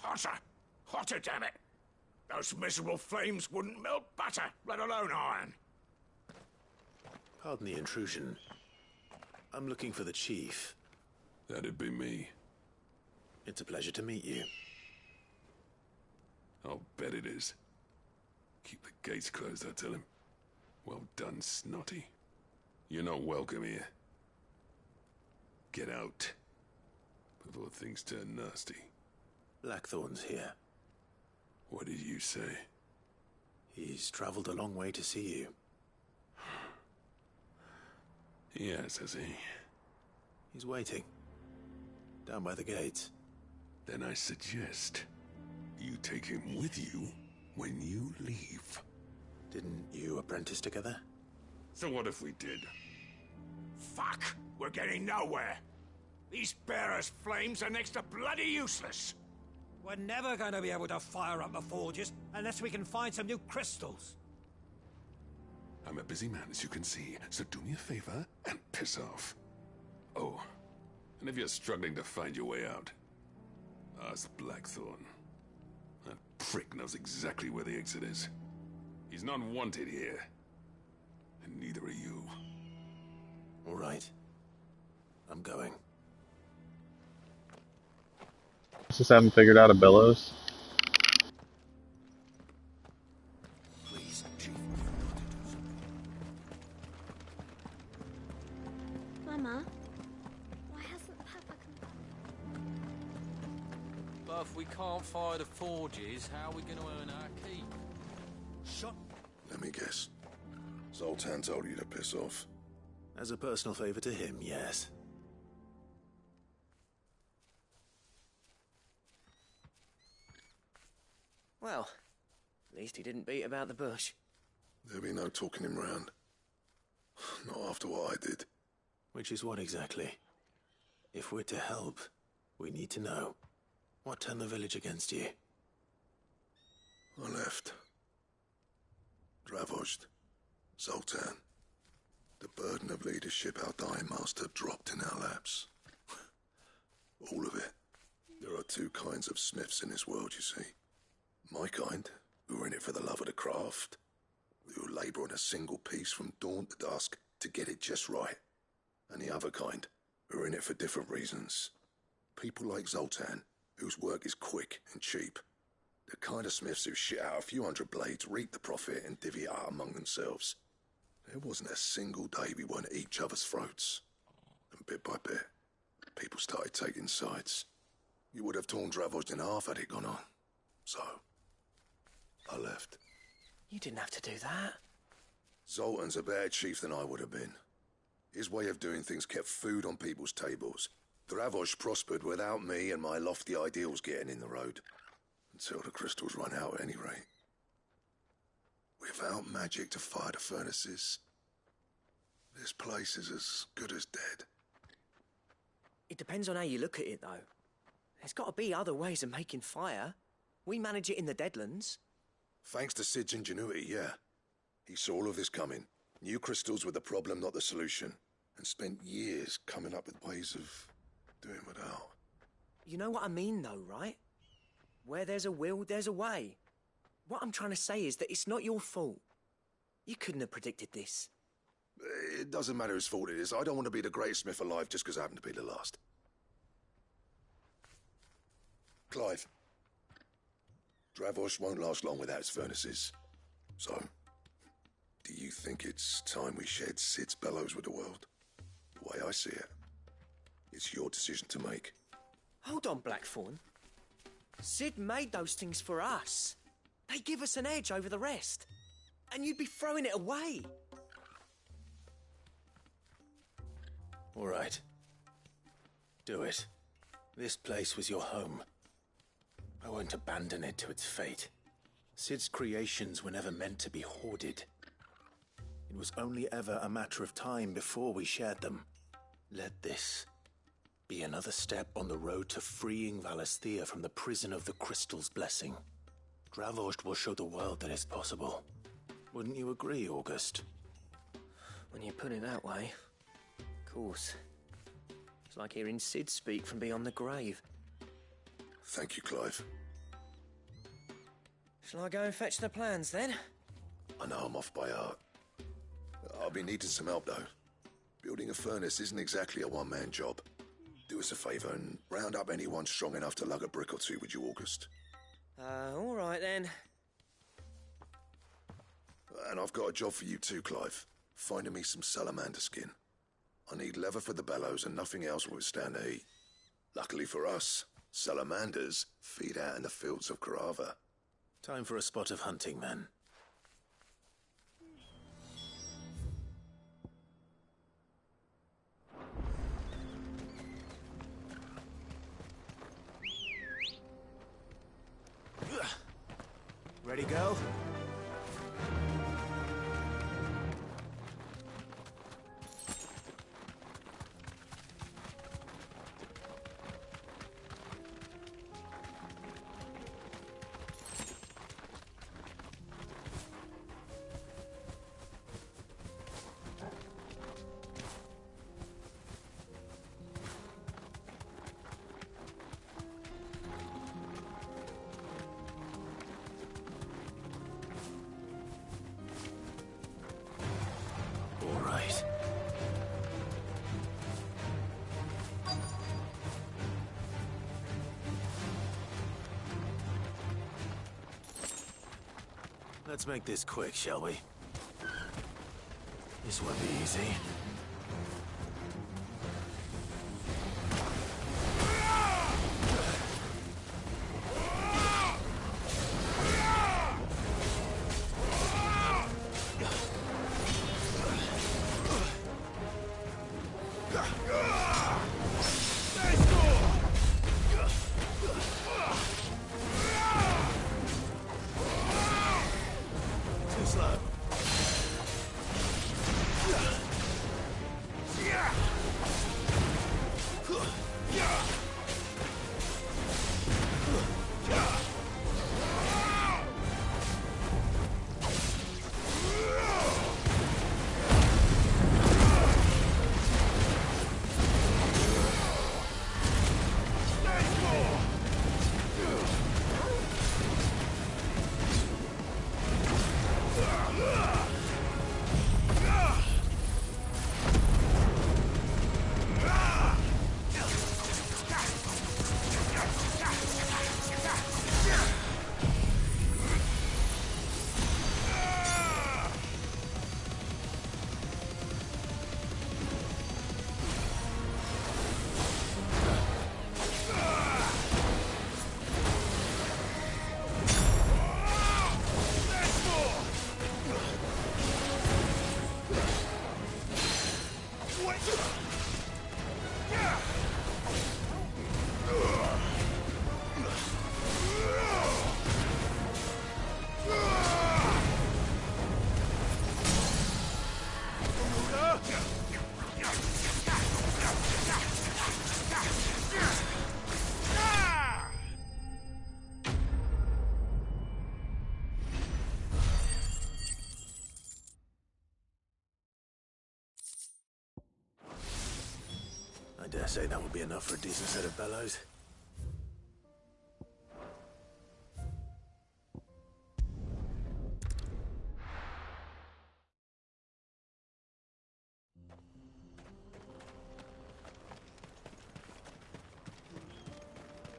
Hotter! Hotter, damn it! Those miserable flames wouldn't melt butter, let alone iron. Pardon the intrusion. I'm looking for the chief. That'd be me. It's a pleasure to meet you. I'll bet it is. Keep the gates closed, I tell him. Well done, Snotty. You're not welcome here. Get out. Before things turn nasty. Blackthorn's here. What did you say? He's traveled a long way to see you. Yes, has he? He's waiting. Down by the gates. Then I suggest you take him with you when you leave. Didn't you apprentice together? So what if we did? Fuck! We're getting nowhere. These bearers' flames are next to bloody useless. We're never going to be able to fire up the forges unless we can find some new crystals. I'm a busy man, as you can see, so do me a favor and piss off. Oh, and if you're struggling to find your way out, ask Blackthorn. That prick knows exactly where the exit is. He's not wanted here, and neither are you. All right. I'm going. Just haven't figured out a bellows. Please, Chief. Mama, why hasn't Papa come back? But if we can't fire the forges, how are we going to earn our keep? Shut. Let me guess. Zoltan told you to piss off. As a personal favor to him, yes. Well, at least he didn't beat about the bush. There'll be no talking him round. Not after what I did. Which is what exactly? If we're to help, we need to know. What turned the village against you? I left. Dravozd. Zoltan. The burden of leadership our dying master dropped in our laps. All of it. There are two kinds of smiths in this world, you see. My kind, who are in it for the love of the craft, who labour on a single piece from dawn to dusk to get it just right. And the other kind, who are in it for different reasons. People like Zoltan, whose work is quick and cheap. The kind of smiths who shit out a few hundred blades, reap the profit, and divvy it out among themselves. There wasn't a single day we weren't at each other's throats. And bit by bit, people started taking sides. You would have torn Dravozd in half had it gone on. So, I left. You didn't have to do that. Zoltan's a better chief than I would have been. His way of doing things kept food on people's tables. Dravozd prospered without me and my lofty ideals getting in the road. Until the crystals run out at any rate. Without magic to fire the furnaces, this place is as good as dead. It depends on how you look at it, though. There's got to be other ways of making fire. We manage it in the Deadlands. Thanks to Sid's ingenuity, yeah. He saw all of this coming. Knew crystals were the problem, not the solution. And spent years coming up with ways of doing without. You know what I mean, though, right? Where there's a will, there's a way. What I'm trying to say is that it's not your fault. You couldn't have predicted this. It doesn't matter whose fault it is. I don't want to be the greatest smith alive just because I happen to be the last. Clive. Dravozd won't last long without its furnaces. So, do you think it's time we shared Sid's bellows with the world? The way I see it, it's your decision to make. Hold on, Blackthorn. Sid made those things for us. They give us an edge over the rest. And you'd be throwing it away. All right. Do it. This place was your home. I won't abandon it to its fate. Sid's creations were never meant to be hoarded. It was only ever a matter of time before we shared them. Let this be another step on the road to freeing Valisthea from the prison of the Crystal's blessing. Dravost will show the world that it's possible. Wouldn't you agree, August? When you put it that way, of course. It's like hearing Sid speak from beyond the grave. Thank you, Clive. Shall I go and fetch the plans, then? I know I'm off by heart. I'll be needing some help, though. Building a furnace isn't exactly a one-man job. Do us a favour and round up anyone strong enough to lug a brick or two, would you, August? All right, then. And I've got a job for you too, Clive. Finding me some salamander skin. I need leather for the bellows and nothing else will withstand the heat. Luckily for us, salamanders feed out in the fields of Carava. Time for a spot of hunting, then. Ready, go? Let's make this quick, shall we? This won't be easy. I dare say that would be enough for a decent set of bellows.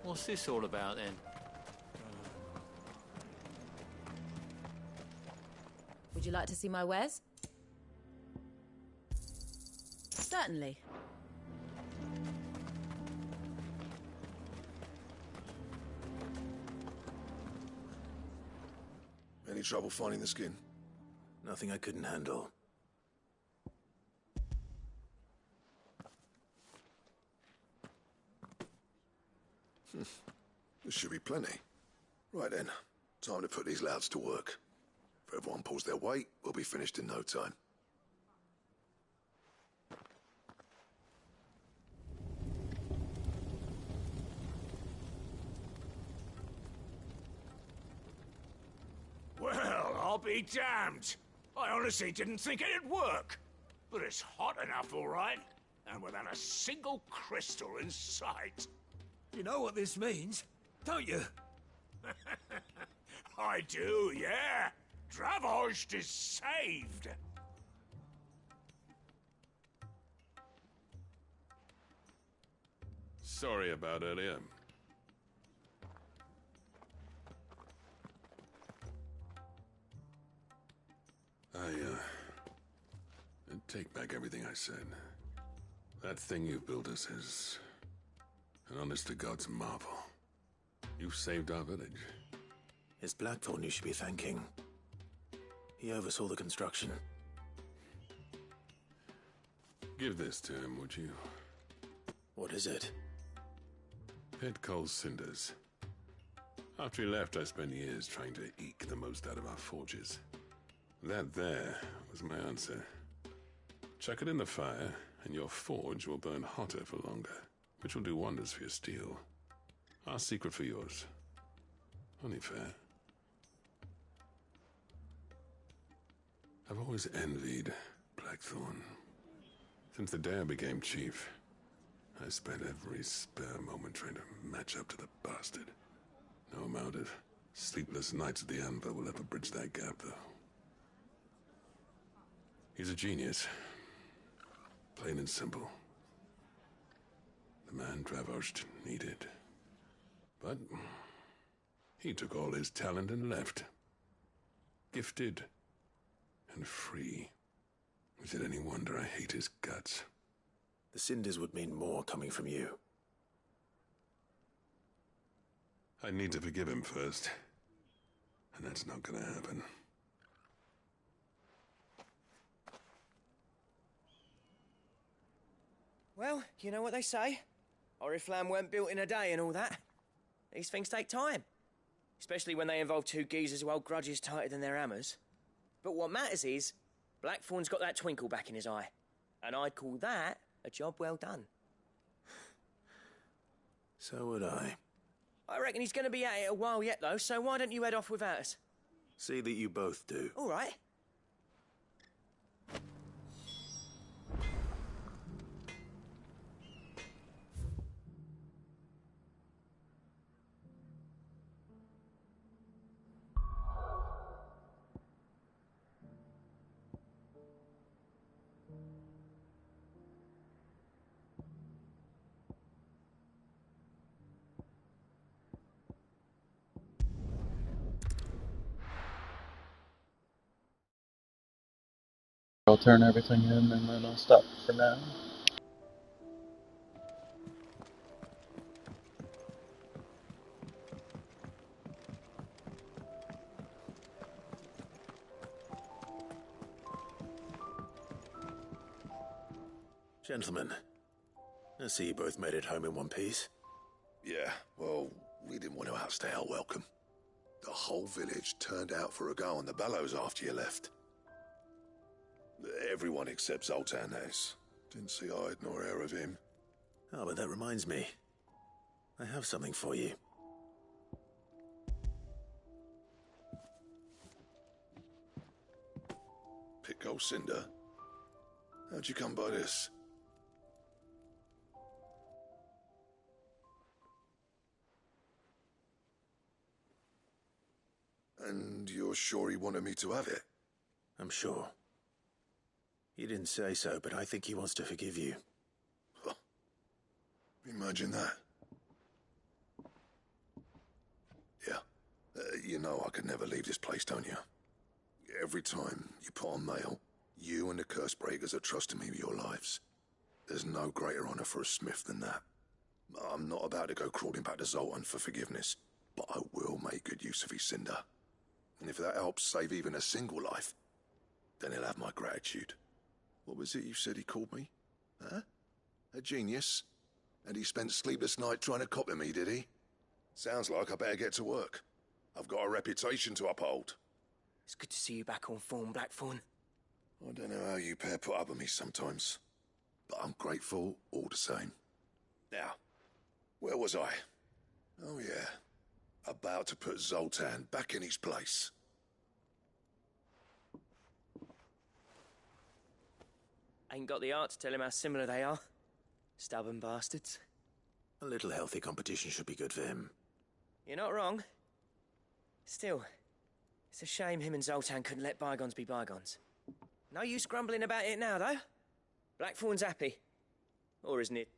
What's this all about, then? Would you like to see my wares? Certainly. Any trouble finding the skin? Nothing I couldn't handle. There should be plenty. Right then, time to put these louds to work. If everyone pulls their weight, we'll be finished in no time. Well, I'll be damned. I honestly didn't think it'd work. But it's hot enough, all right. And without a single crystal in sight. You know what this means, don't you? I do, yeah. Dravost is saved. Sorry about earlier. I take back everything I said. That thing you built us is an honest-to-God's marvel. You've saved our village. It's Blackthorn you should be thanking. He oversaw the construction. Give this to him, would you? What is it? Pit Coal's cinders. After he left, I spent years trying to eke the most out of our forges. That there was my answer. Chuck it in the fire, and your forge will burn hotter for longer, which will do wonders for your steel. Our secret for yours. Only fair. I've always envied Blackthorn. Since the day I became chief, I spent every spare moment trying to match up to the bastard. No amount of sleepless nights at the Anvil will ever bridge that gap, though. He's a genius. Plain and simple. The man Dravost needed. But he took all his talent and left. Gifted and free. Is it any wonder I hate his guts? The cinders would mean more coming from you. I need to forgive him first. And that's not gonna happen. Well, you know what they say. Oriflamme weren't built in a day and all that. These things take time. Especially when they involve two geezers who hold grudges tighter than their hammers. But what matters is, Blackthorn's got that twinkle back in his eye. And I'd call that a job well done. So would I. I reckon he's going to be at it a while yet, though, so why don't you head off without us? See that you both do. All right. I'll turn everything in and then I'll stop for now. Gentlemen, I see you both made it home in one piece. Yeah, well, we didn't want to outstay our welcome. The whole village turned out for a go on the bellows after you left. Everyone except Zoltan has. Didn't see hide nor hair of him. Oh, but that reminds me. I have something for you. Pitco Cinder? How'd you come by this? And you're sure he wanted me to have it? I'm sure. He didn't say so, but I think he wants to forgive you. Huh. Imagine that. Yeah. You know I could never leave this place, don't you? Every time you put on mail, you and the Cursebreakers are trusting me with your lives. There's no greater honor for a smith than that. I'm not about to go crawling back to Zoltan for forgiveness, but I will make good use of his cinder. And if that helps save even a single life, then he'll have my gratitude. What was it you said he called me? Huh? A genius? And he spent sleepless night trying to copy me, did he? Sounds like I better get to work. I've got a reputation to uphold. It's good to see you back on form, Blackthorn. I don't know how you pair put up with me sometimes, but I'm grateful all the same. Now, where was I? Oh yeah, about to put Zoltan back in his place. Ain't got the art to tell him how similar they are. Stubborn bastards. A little healthy competition should be good for him. You're not wrong. Still, it's a shame him and Zoltan couldn't let bygones be bygones. No use grumbling about it now, though. Blackthorn's happy. Or isn't it?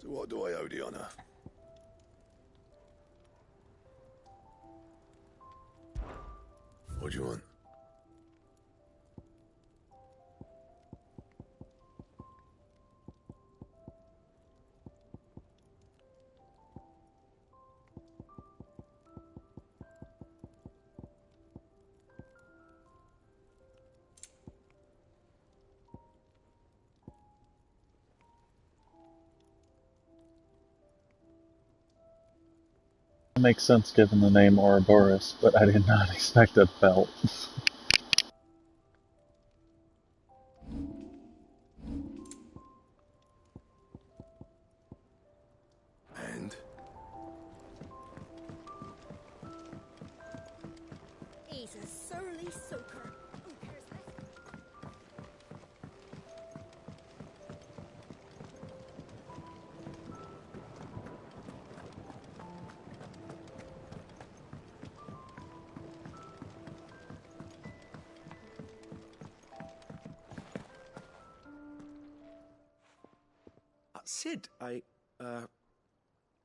So what do I owe the honor? What do you want? It makes sense given the name Ouroboros, but I did not expect a belt. And? He's a surly soaker. Who cares less? Sid, I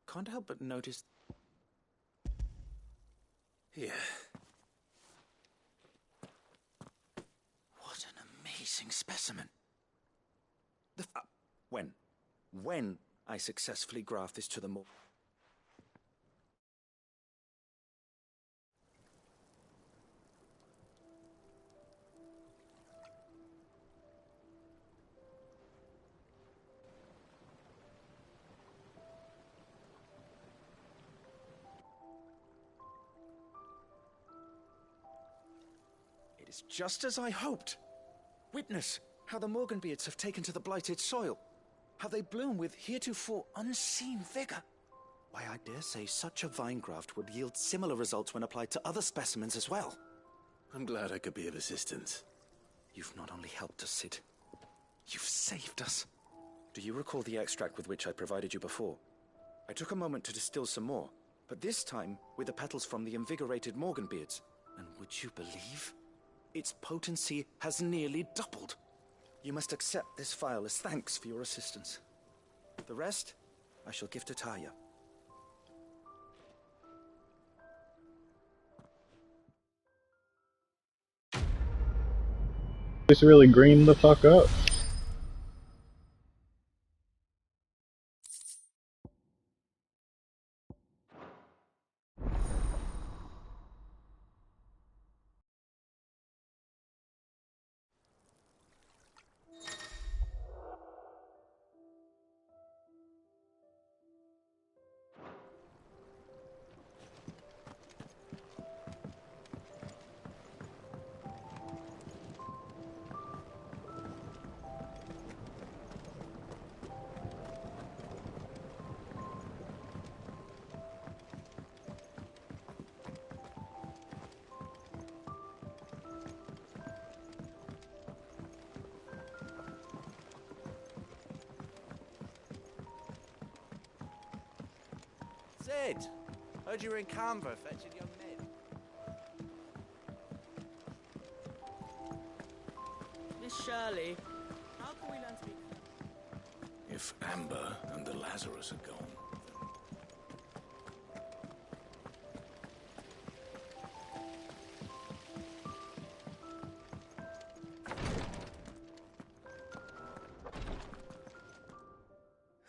can't help but notice. Here. What an amazing specimen. When I successfully graft this to the more. It is just as I hoped. Witness how the Morganbeards have taken to the blighted soil. How they bloom with heretofore unseen vigor. Why, I dare say such a vine graft would yield similar results when applied to other specimens as well. I'm glad I could be of assistance. You've not only helped us, Sid, you've saved us. Do you recall the extract with which I provided you before? I took a moment to distill some more, but this time with the petals from the invigorated Morganbeards. And would you believe? Its potency has nearly doubled. You must accept this phial as thanks for your assistance. The rest, I shall give to Taya. It's really green the fuck up. Sid, heard you were in Canva fetching young men. Miss Shirley, how can we learn to be... If Amber and the Lazarus are gone,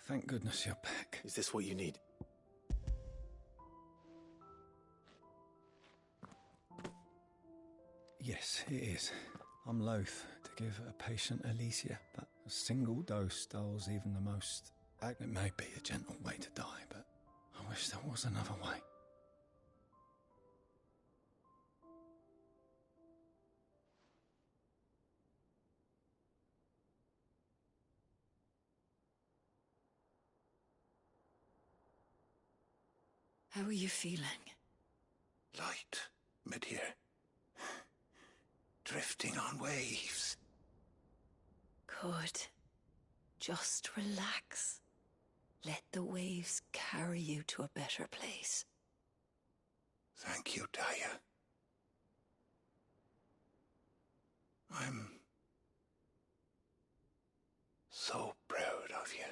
Thank goodness you're back. Is this what you need? Yes, it is. I'm loath to give a patient Alicia, but a single dose dulls even the most... It may be a gentle way to die, but I wish there was another way. How are you feeling? light, mid-here. Drifting on waves. Good. Just relax. Let the waves carry you to a better place. Thank you, Daya. I'm so proud of you.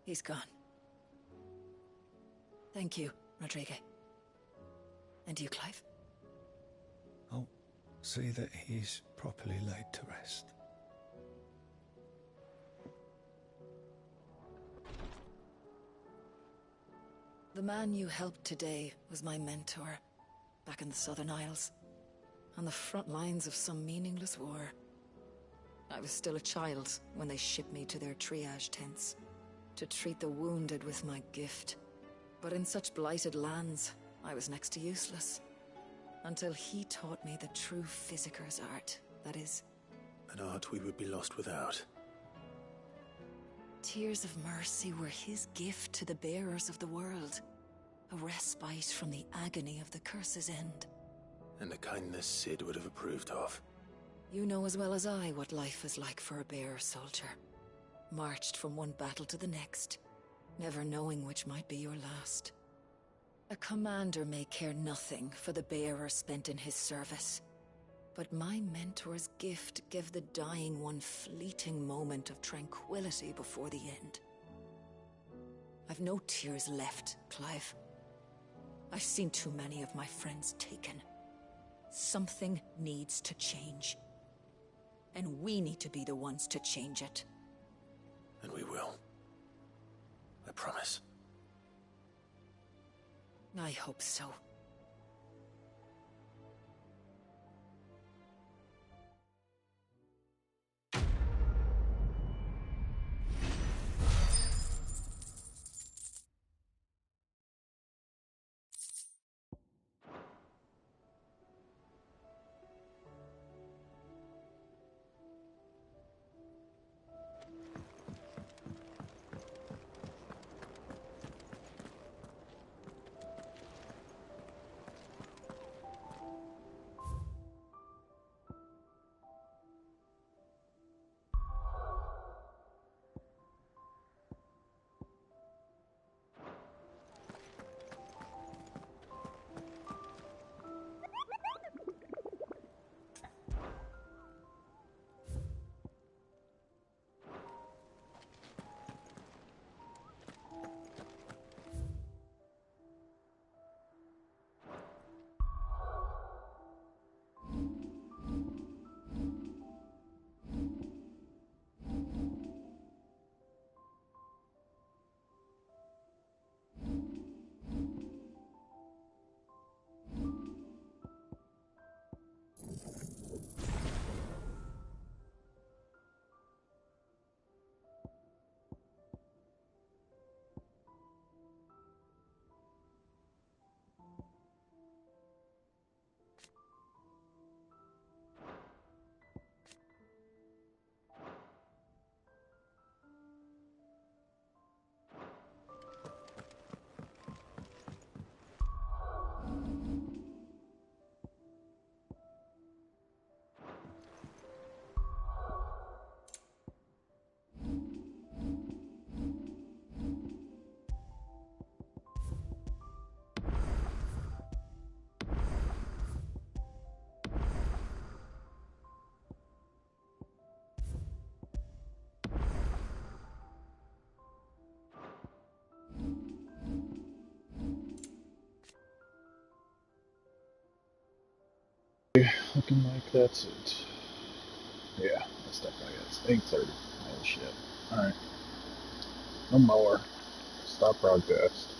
He's gone. Thank you, Rodrigue. And you, Clive? I'll see that he's properly laid to rest. The man you helped today was my mentor, back in the Southern Isles, on the front lines of some meaningless war. I was still a child when they shipped me to their triage tents, to treat the wounded with my gift. But in such blighted lands, I was next to useless. Until he taught me the true physicker's art, that is. An art we would be lost without. Tears of mercy were his gift to the bearers of the world. A respite from the agony of the curse's end. And a kindness Sid would have approved of. You know as well as I what life is like for a bearer soldier. Marched from one battle to the next, never knowing which might be your last. A commander may care nothing for the bearer spent in his service, but my mentor's gift gave the dying one fleeting moment of tranquility before the end. I've no tears left, Clive. I've seen too many of my friends taken. Something needs to change. And we need to be the ones to change it. And we will. I promise. I hope so. Looking like that's it. Yeah, that's definitely it. It's 8:30. Oh shit. Alright. No more. Stop broadcast.